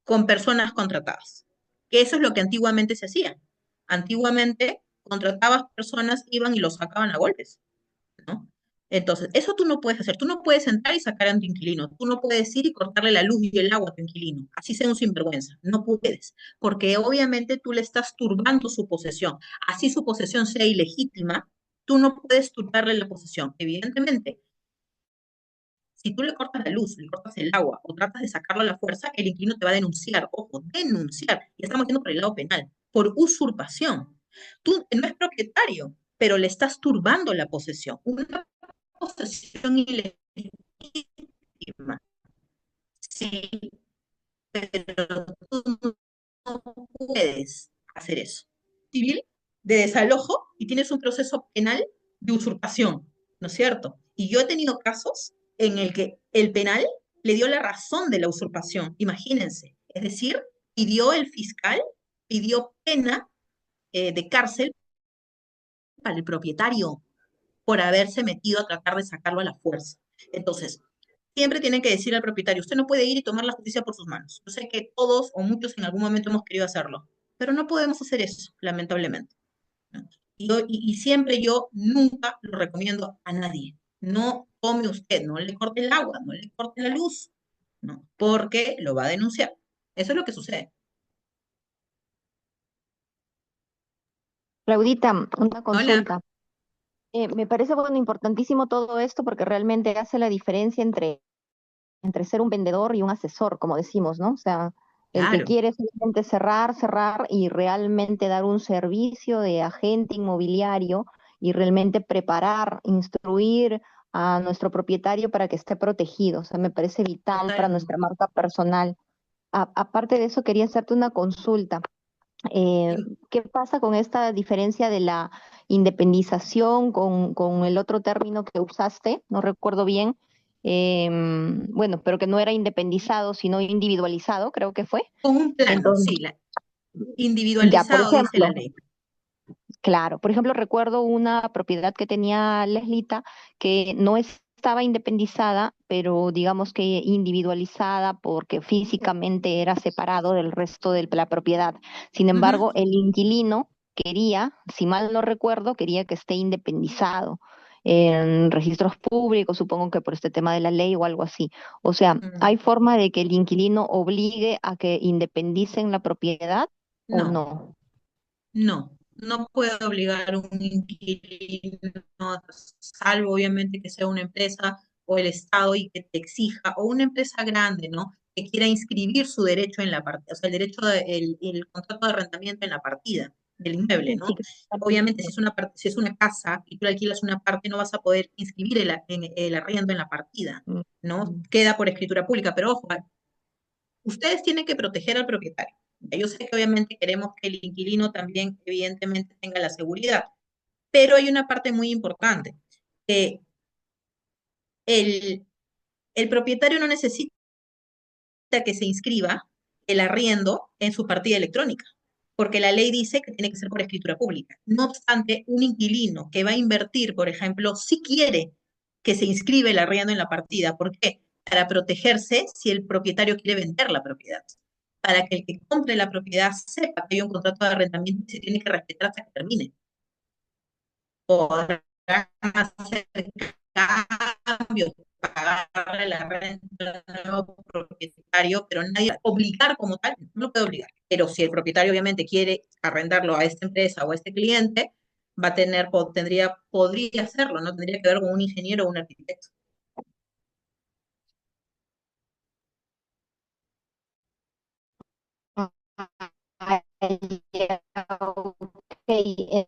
con personas contratadas, que eso es lo que antiguamente se hacía. Antiguamente contratabas personas, iban y los sacaban a golpes, ¿no? Entonces, eso tú no puedes hacer. Tú no puedes entrar y sacar a tu inquilino. Tú no puedes ir y cortarle la luz y el agua a tu inquilino. Así sea un sinvergüenza. No puedes. Porque obviamente tú le estás turbando su posesión. Así su posesión sea ilegítima, tú no puedes turbarle la posesión. Evidentemente, si tú le cortas la luz, le cortas el agua o tratas de sacarlo a la fuerza, el inquilino te va a denunciar. Ojo, denunciar. Y estamos yendo por el lado penal. Por usurpación. Tú no es propietario, pero le estás turbando la posesión. Una posesión ilegítima. Sí, pero tú no puedes hacer eso. Civil de desalojo y tienes un proceso penal de usurpación, ¿no es cierto? Y yo he tenido casos en el que el penal le dio la razón de la usurpación, imagínense. Es decir, pidió el fiscal, pidió pena de cárcel para el propietario por haberse metido a tratar de sacarlo a la fuerza. Entonces, siempre tienen que decir al propietario, usted no puede ir y tomar la justicia por sus manos. Yo sé que todos o muchos en algún momento hemos querido hacerlo, pero no podemos hacer eso, lamentablemente, ¿no? Y siempre yo nunca lo recomiendo a nadie. No tome usted, no le corte el agua, no le corte la luz, ¿no? Porque lo va a denunciar. Eso es lo que sucede. Claudita, una Hola. consulta. Me parece, bueno, importantísimo todo esto porque realmente hace la diferencia entre ser un vendedor y un asesor, como decimos, ¿no? O sea, el que Claro. quiere simplemente cerrar y realmente dar un servicio de agente inmobiliario y realmente preparar, instruir a nuestro propietario para que esté protegido. O sea, me parece vital para Totalmente. nuestra marca personal. Aparte de eso, quería hacerte una consulta. ¿Qué pasa con esta diferencia de la independización con el otro término que usaste? No recuerdo bien. Bueno, pero que no era independizado, sino individualizado, creo que fue. Con un plano, Entonces, sí, ya, por individualizado dice la ejemplo, ley. claro, por ejemplo, recuerdo una propiedad que tenía Leslita que no estaba independizada, pero digamos que individualizada porque físicamente era separado del resto de la propiedad. Sin Ujú. embargo, el inquilino quería, si mal no recuerdo, quería que esté independizado en registros públicos, supongo que por este tema de la ley o algo así. O sea, ¿hay Mm. forma de que el inquilino obligue a que independicen la propiedad o No. no? No puede obligar a un inquilino, salvo obviamente que sea una empresa o el Estado y que te exija, o una empresa grande, ¿no? Que quiera inscribir su derecho en la partida, o sea, el derecho, el contrato de arrendamiento en la partida del inmueble, Sí, ¿no? que Obviamente, si es una casa y tú le alquilas una parte, no vas a poder inscribir el arriendo en la partida, ¿no? Queda por escritura pública, pero ojo, ustedes tienen que proteger al propietario. Yo sé que obviamente queremos que el inquilino también, evidentemente, tenga la seguridad, pero hay una parte muy importante, que el, el propietario no necesita que se inscriba el arriendo en su partida electrónica, porque la ley dice que tiene que ser por escritura pública. No obstante, un inquilino que va a invertir, por ejemplo, si quiere que se inscribe el arriendo en la partida. ¿Por qué? Para protegerse si el propietario quiere vender la propiedad. Para que el que compre la propiedad sepa que hay un contrato de arrendamiento y se tiene que respetar hasta que termine. Podrán hacer cambios, pagarle la renta al nuevo propietario, pero nadie obligar como tal, no lo puede obligar. Pero si el propietario obviamente quiere arrendarlo a esta empresa o a este cliente, va a tener, podría hacerlo, no tendría que ver con un ingeniero o un arquitecto. Ah, ya, ok.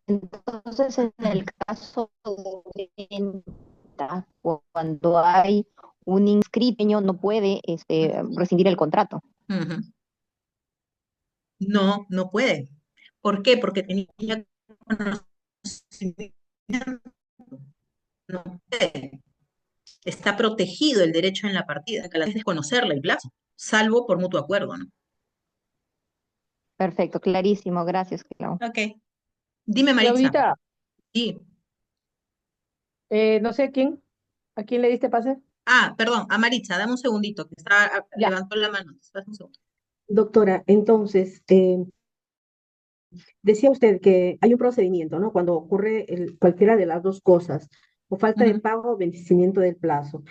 Entonces, en el caso de venta, cuando hay un inscrito, no puede rescindir el contrato. Ujú. No, no puede. ¿Por qué? Porque tenía conocimiento. No puede. Está protegido el derecho en la partida, que la es desconocerla el plazo, salvo por mutuo acuerdo, ¿no? Perfecto, clarísimo. Gracias, Clau. Ok. Dime, Maritza. Claudita, Sí. No sé a quién le diste pase. Ah, perdón, a Maritza, dame un segundito, que Ya. levantó la mano. Espera un segundo. Doctora, entonces, decía usted que hay un procedimiento, ¿no? Cuando ocurre cualquiera de las dos cosas, o falta de Ujú, pago o vencimiento del plazo.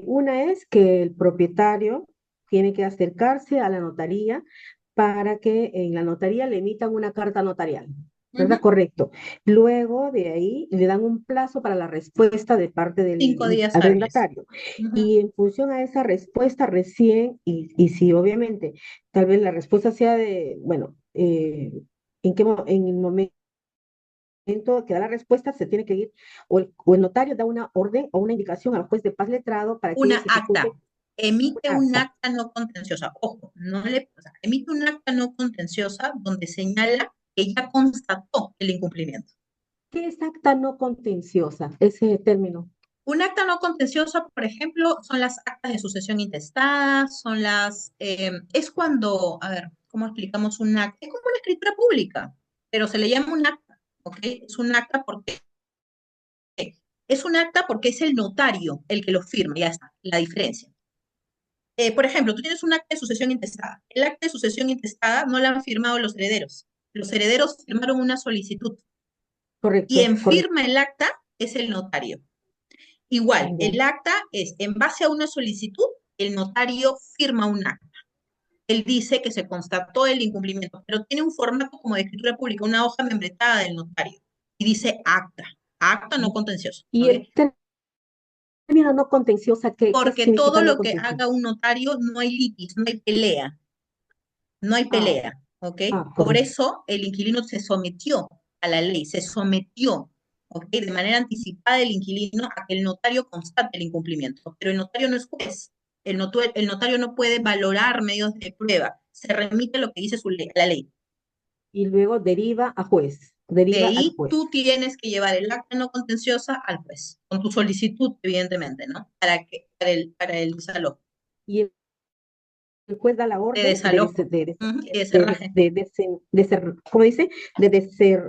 Una es que el propietario tiene que acercarse a la notaría para que en la notaría le emitan una carta notarial, ¿verdad? ujú. Correcto. Luego de ahí le dan un plazo para la respuesta de parte del 5 días hábiles. arrendatario. Ujú. Y en función a esa respuesta recién, y si obviamente tal vez la respuesta sea de, bueno, en el momento que da la respuesta se tiene que ir, o el notario da una orden o una indicación al juez de paz letrado para que Una ellos ejecuten acta, emite una un acta. acta no contenciosa. Ojo, o sea, emite un acta no contenciosa donde señala que ya constató el incumplimiento. ¿Qué es acta no contenciosa? Ese término. Un acta no contenciosa, por ejemplo, son las actas de sucesión intestada, es cuando, a ver, ¿cómo explicamos un acta? Es como una escritura pública, pero se le llama un acta, ¿ok? Es un acta porque es el notario el que lo firma, ya está, la diferencia. Por ejemplo, tú tienes un acta de sucesión intestada. El acta de sucesión intestada no la han firmado los herederos. Los herederos firmaron una solicitud. Correcto, Quien correcto. firma el acta es el notario. Igual, Ya. el acta es en base a una solicitud, el notario firma un acta. Él dice que se constató el incumplimiento, pero tiene un formato como de escritura pública, una hoja membretada del notario. Y dice acta no contencioso. Y ¿Ok? el término no contenciosa, ¿qué Porque todo significa no lo que contenciosa? haga un notario no hay litis, no hay pelea. No hay Ah, pelea, ¿ok? Por correcto. eso el inquilino se sometió a la ley, se sometió, ¿ok? De manera anticipada el inquilino a que el notario constate el incumplimiento, pero el notario no es juez. El notario no puede valorar medios de prueba, se remite a lo que dice la ley. Y luego deriva a juez, De deriva al ahí juez. tú tienes que llevar el acta no contenciosa al juez, con tu solicitud, evidentemente, ¿no? Para el desalojo, Y el juez da la de orden desalojo, ujú, y de cerraje, ¿cómo dice?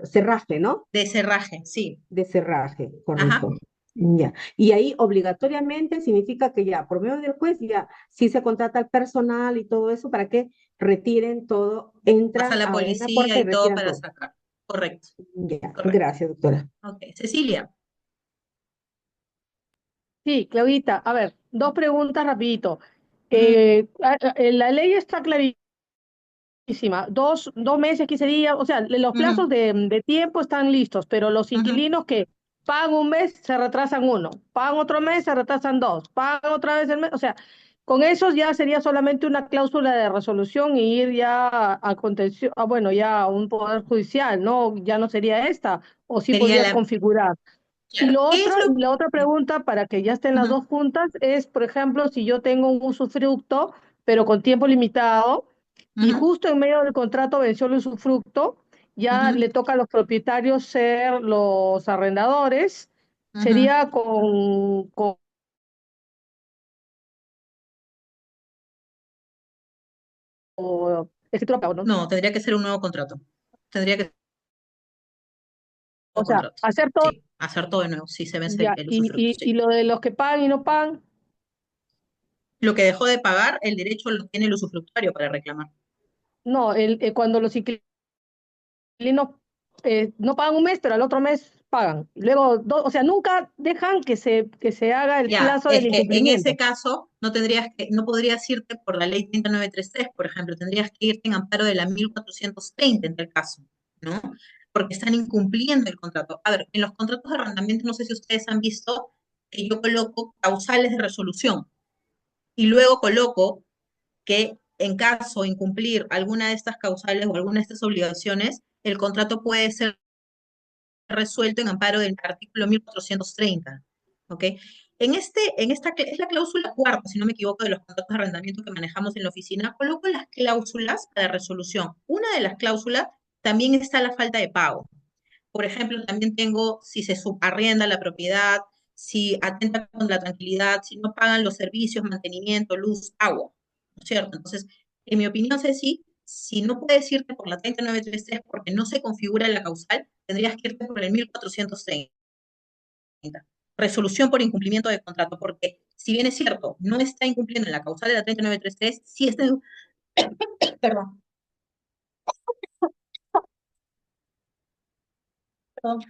Cerraje, ¿no? de cerraje, sí. De cerraje, Ajá. correcto. Ya. Y ahí obligatoriamente significa que ya, por medio del juez, ya, si se contrata al personal y todo eso para que retiren todo, Pasa entran la a una policía puerta y y todo retiran para todo. sacar. Correcto, Ya, correcto. gracias, doctora. Ok, Cecilia. Sí, Claudita, a ver, dos preguntas rapidito. Ujú, La ley está clarísima, dos meses, 15 días, o sea, los ujú, plazos de tiempo están listos, pero los ujú. inquilinos que pagan un mes se retrasan uno, pagan otro mes se retrasan dos, pagan otra vez el mes, o sea, con esos ya sería solamente una cláusula de resolución y ir ya a contención, bueno, ya a un poder judicial, ¿no? Ya no sería esta, o sí Sería podría configurar. Y claro, ¿qué es lo? la otra pregunta, para que ya estén las Ujú, dos juntas, es, por ejemplo, si yo tengo un usufructo, pero con tiempo limitado, y ujú, justo en medio del contrato venció el usufructo, ya ujú, le toca a los propietarios ser los arrendadores, ujú. sería con escritura pago, ¿no? No, tendría que ser un nuevo contrato. Tendría que ser un O nuevo sea, contrato. hacer todo, Sí, hacer todo de nuevo, si se vence ya, el usufructo, y sí. lo de los que pagan y no pagan, Lo que dejó de pagar, el derecho lo tiene el usufructuario para reclamar. no, cuando los inquilinos no pagan un mes, pero al otro mes pagan. Luego, o sea, nunca dejan que se haga el Ya, plazo del es que en ese incumplimiento. caso no podrías irte por la ley 3933, por ejemplo, tendrías que irte en amparo de la 1430 en tal caso, ¿no? Porque están incumpliendo el contrato. A ver, en los contratos de arrendamiento, no sé si ustedes han visto que yo coloco causales de resolución y luego coloco que en caso de incumplir alguna de estas causales o alguna de estas obligaciones, el contrato puede ser resuelto en amparo del artículo 1430, ¿ok? Es la cláusula cuarta, si no me equivoco, de los contratos de arrendamiento que manejamos en la oficina, coloco las cláusulas para resolución. Una de las cláusulas también está la falta de pago. Por ejemplo, también tengo si se subarrienda la propiedad, si atenta contra la tranquilidad, si no pagan los servicios, mantenimiento, luz, agua, ¿no es cierto? Entonces, en mi opinión, Ceci, si no puedes irte por la 3933 porque no se configura la causal, tendrías que irte por el 1430. resolución por incumplimiento de contrato, porque si bien es cierto, no está incumpliendo en la causal de la 3933, sí está, perdón, perdón,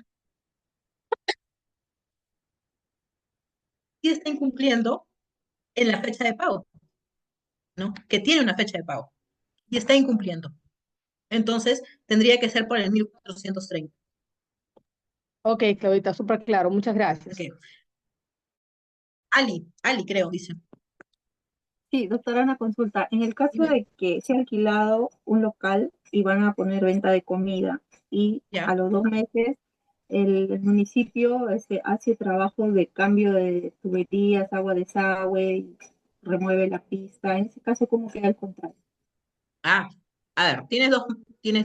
sí está incumpliendo en la fecha de pago, ¿no? Que tiene una fecha de pago y está incumpliendo. Entonces, tendría que ser por el 1430. Ok, Claudita, súper claro. Muchas gracias. Okay. Ali creo, dice. Sí, doctora, una consulta. En el caso Dime. de que se ha alquilado un local y van a poner venta de comida y Ya. a los 2 meses el municipio hace trabajo de cambio de tuberías, agua, desagüe, y remueve la pista. En ese caso, ¿cómo queda el contrato? Ah, a ver, tienes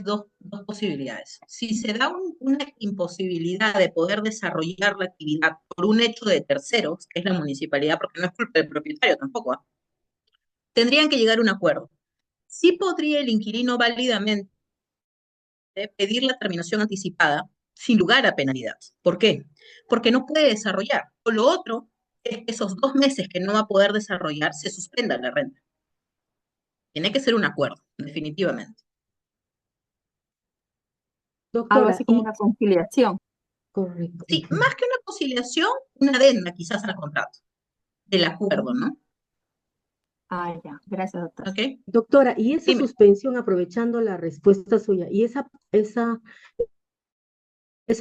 dos posibilidades. Si se da una imposibilidad de poder desarrollar la actividad por un hecho de terceros, que es la municipalidad, porque no es culpa del propietario tampoco, ¿ah? Tendrían que llegar a un acuerdo. Sí podría el inquilino válidamente pedir la terminación anticipada sin lugar a penalidad. ¿Por qué? Porque no puede desarrollar. O lo otro es que esos 2 meses que no va a poder desarrollar se suspenda la renta. Tiene que ser un acuerdo, definitivamente. Algo Doctora, así como una conciliación. correcto. Sí, más que una conciliación, una adenda quizás al contrato, del acuerdo, ¿no? Ah, ya. Gracias, doctora. ¿Ok? Doctora, y esa Dime. suspensión, aprovechando la respuesta suya, y esa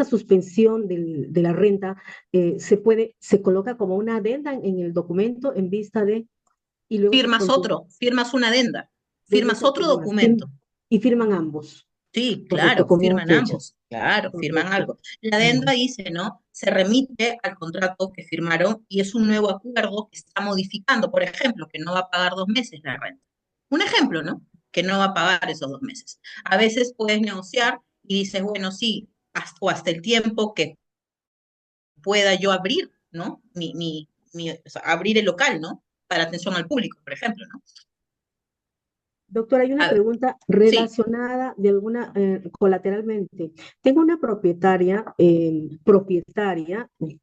suspensión de la renta se coloca como una adenda en el documento en vista de, y luego se continúa, Firmas una adenda, luego firmas otro continúa, documento. y firman ambos, Sí, correcto, claro, con una firman fecha, ambos, claro, firman correcto. algo. La adenda dice, ¿no? Se remite al contrato que firmaron y es un nuevo acuerdo que está modificando, por ejemplo, que no va a pagar 2 meses la renta. Un ejemplo, ¿no? Que no va a pagar esos 2 meses. A veces puedes negociar y dices, bueno, sí, hasta el tiempo que pueda yo abrir, ¿no? O sea, abrir el local, ¿no? Para atención al público, por ejemplo, ¿no? Doctora, hay una A ver, pregunta sí, relacionada de alguna, colateralmente. Tengo una propietaria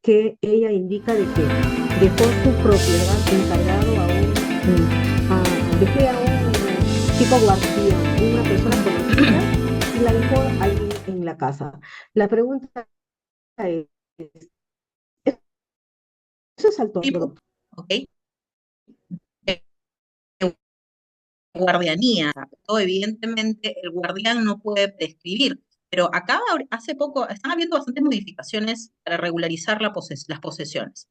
que ella indica de que dejó su propiedad encargado dejé a un tipo guardián, una persona conocida, y la dejó ahí en la casa. La pregunta es, ¿eso es al todo, tipo, doctor? ¿ok? Guardianía. Todo, evidentemente, el guardián no puede prescribir, pero acá hace poco están habiendo bastantes modificaciones para regularizar las posesiones.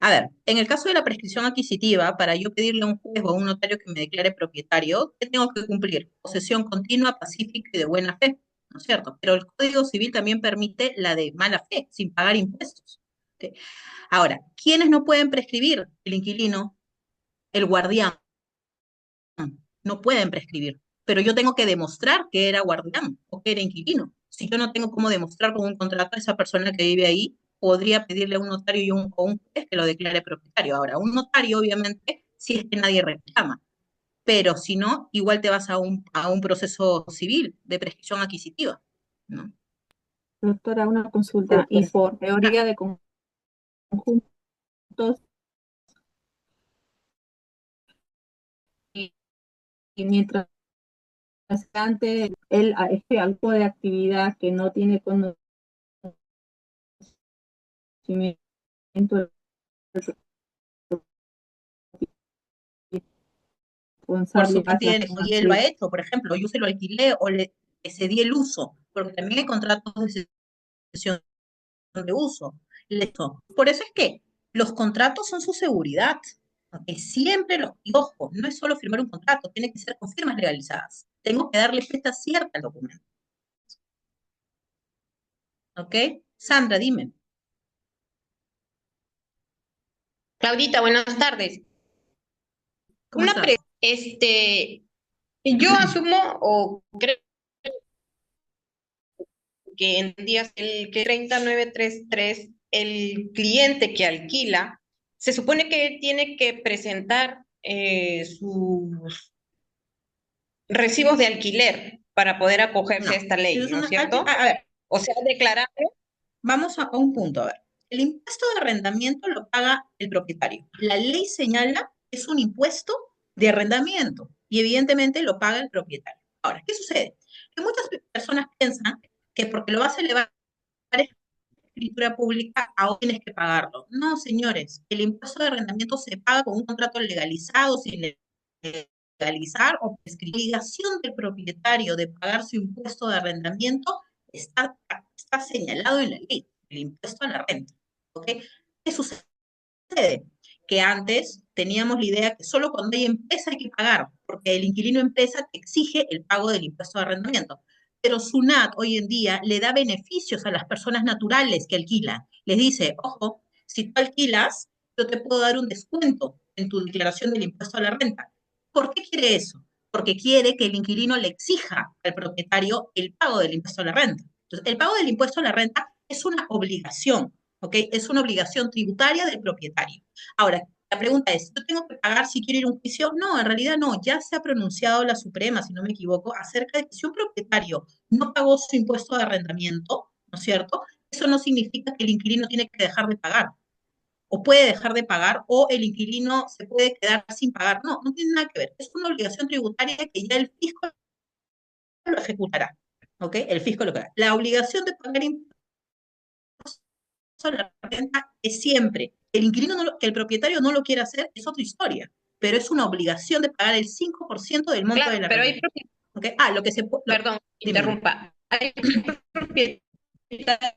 A ver, en el caso de la prescripción adquisitiva, para yo pedirle a un juez o a un notario que me declare propietario, ¿qué tengo que cumplir? Posesión continua, pacífica y de buena fe, ¿no es cierto? Pero el Código Civil también permite la de mala fe, sin pagar impuestos. ¿Ok? Ahora, ¿quiénes no pueden prescribir? El inquilino, el guardián, no pueden prescribir, pero yo tengo que demostrar que era guardián o que era inquilino. Si yo no tengo cómo demostrar con un contrato a esa persona que vive ahí, podría pedirle a un notario o un juez que lo declare propietario. Ahora, un notario, obviamente, si es que nadie reclama, pero si no, igual te vas a un proceso civil de prescripción adquisitiva, ¿no? Doctora, una consulta. Y Doctora. por teoría de conjuntos, y mientras antes él este algo de actividad que no tiene conocimiento del Por responsable, supuesto, la y persona él lo ha que hecho, por ejemplo, yo se lo alquilé o le cedí el uso, porque también hay contratos de cesión de uso. Por eso es que los contratos son su seguridad. ¿Ok? Siempre y ojo, no es solo firmar un contrato, tiene que ser con firmas legalizadas. Tengo que darle fecha cierta al documento. ¿Ok? Sandra, dime. Claudita, buenas tardes. ¿Cómo estás? Yo asumo o creo que en días el que 3933, el cliente que alquila, se supone que él tiene que presentar sus recibos de alquiler para poder acogerse a No. esta ley, ¿no es cierto? A ver, O sea, declarar. vamos a un punto, a ver. el impuesto de arrendamiento lo paga el propietario. La ley señala que es un impuesto de arrendamiento y evidentemente lo paga el propietario. Ahora, ¿qué sucede? Que muchas personas piensan que porque lo vas a elevar a escritura pública, ahora tienes que pagarlo. No, señores, el impuesto de arrendamiento se paga con un contrato legalizado, sin legalizar o prescribir. La obligación del propietario de pagar su impuesto de arrendamiento está señalado en la ley, el impuesto a la renta. ¿Ok? ¿Qué sucede? Que antes teníamos la idea que solo cuando hay empresa hay que pagar, porque el inquilino empresa te exige el pago del impuesto de arrendamiento. Pero SUNAT hoy en día le da beneficios a las personas naturales que alquilan. Les dice, ojo, si tú alquilas, yo te puedo dar un descuento en tu declaración del impuesto a la renta. ¿Por qué quiere eso? Porque quiere que el inquilino le exija al propietario el pago del impuesto a la renta. Entonces, el pago del impuesto a la renta es una obligación, ¿ok? Es una obligación tributaria del propietario. Ahora, la pregunta es, ¿yo tengo que pagar si quiero ir a un juicio? No, en realidad no. Ya se ha pronunciado la Suprema, si no me equivoco, acerca de que si un propietario no pagó su impuesto de arrendamiento, ¿no es cierto? Eso no significa que el inquilino tiene que dejar de pagar, o puede dejar de pagar, o el inquilino se puede quedar sin pagar. No, no tiene nada que ver. Es una obligación tributaria que ya el fisco lo ejecutará, ¿ok? El fisco lo hará. La obligación de pagar impuestos a la renta es siempre. El inquilino, que el propietario no lo quiera hacer, es otra historia, pero es una obligación de pagar el 5% del monto de la pero renta. hay ¿Okay? Ah, lo que se puede... Perdón, interrumpa. Hay propietarios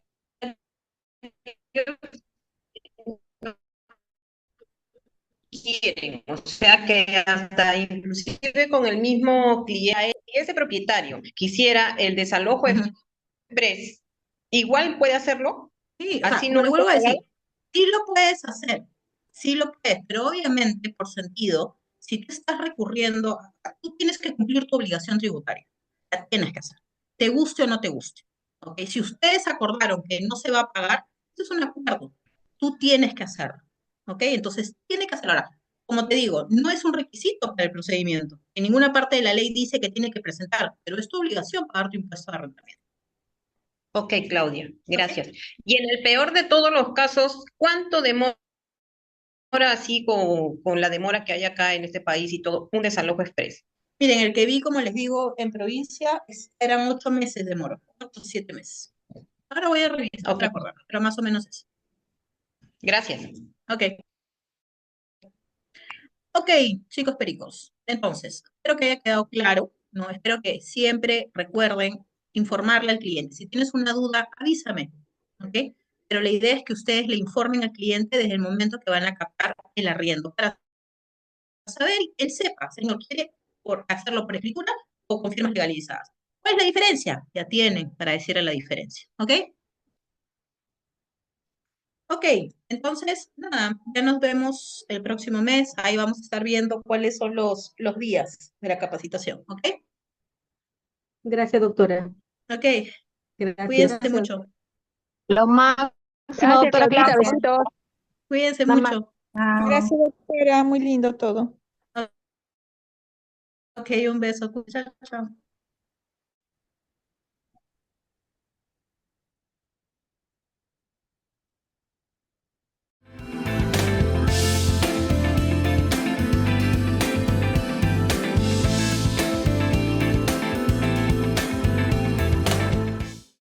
quieren, o sea que hasta inclusive con el mismo cliente, si ese propietario quisiera el desalojo express, igual puede hacerlo, Sí, así como no le esté vuelvo a decir, pagado. sí lo puedes hacer, sí lo puedes, pero obviamente por sentido, si tú estás recurriendo, tú tienes que cumplir tu obligación tributaria, la tienes que hacer, te guste o no te guste, ¿ok? Si ustedes acordaron que no se va a pagar, eso es un acuerdo, tú tienes que hacerlo, ¿ok? Entonces, tiene que hacerlo. Ahora, como te digo, no es un requisito para el procedimiento, en ninguna parte de la ley dice que tiene que presentar, pero es tu obligación pagar tu impuesto de arrendamiento. Ok, Claudia, gracias. Y en el peor de todos los casos, ¿cuánto demora así con la demora que hay acá en este país y todo, un desalojo express? Miren, el que vi, como les digo, en provincia, eran 8 meses de moro, 8 o 7 meses. Ahora voy a revisar para acordarme, pero más o menos eso. Gracias. Ok. Ok, chicos pericos. Entonces, espero que haya quedado claro, ¿no? Espero que siempre recuerden informarle al cliente. Si tienes una duda, avísame, ¿ok? Pero la idea es que ustedes le informen al cliente desde el momento que van a captar el arriendo, para saber, él sepa, señor, ¿quiere hacerlo por escritura o con firmas legalizadas? ¿Cuál es la diferencia? Ya tienen para decirle la diferencia, ¿ok? Ok, entonces, nada, ya nos vemos el próximo mes. Ahí vamos a estar viendo cuáles son los días de la capacitación, ¿ok? Gracias, doctora. Ok, Gracias. cuídense mucho. Lo máximo, Gracias, doctora, Claudita, gracias. besitos. Cuídense Nada más. mucho. Gracias, doctora. Muy lindo todo. Ok, un beso. Chao, chao.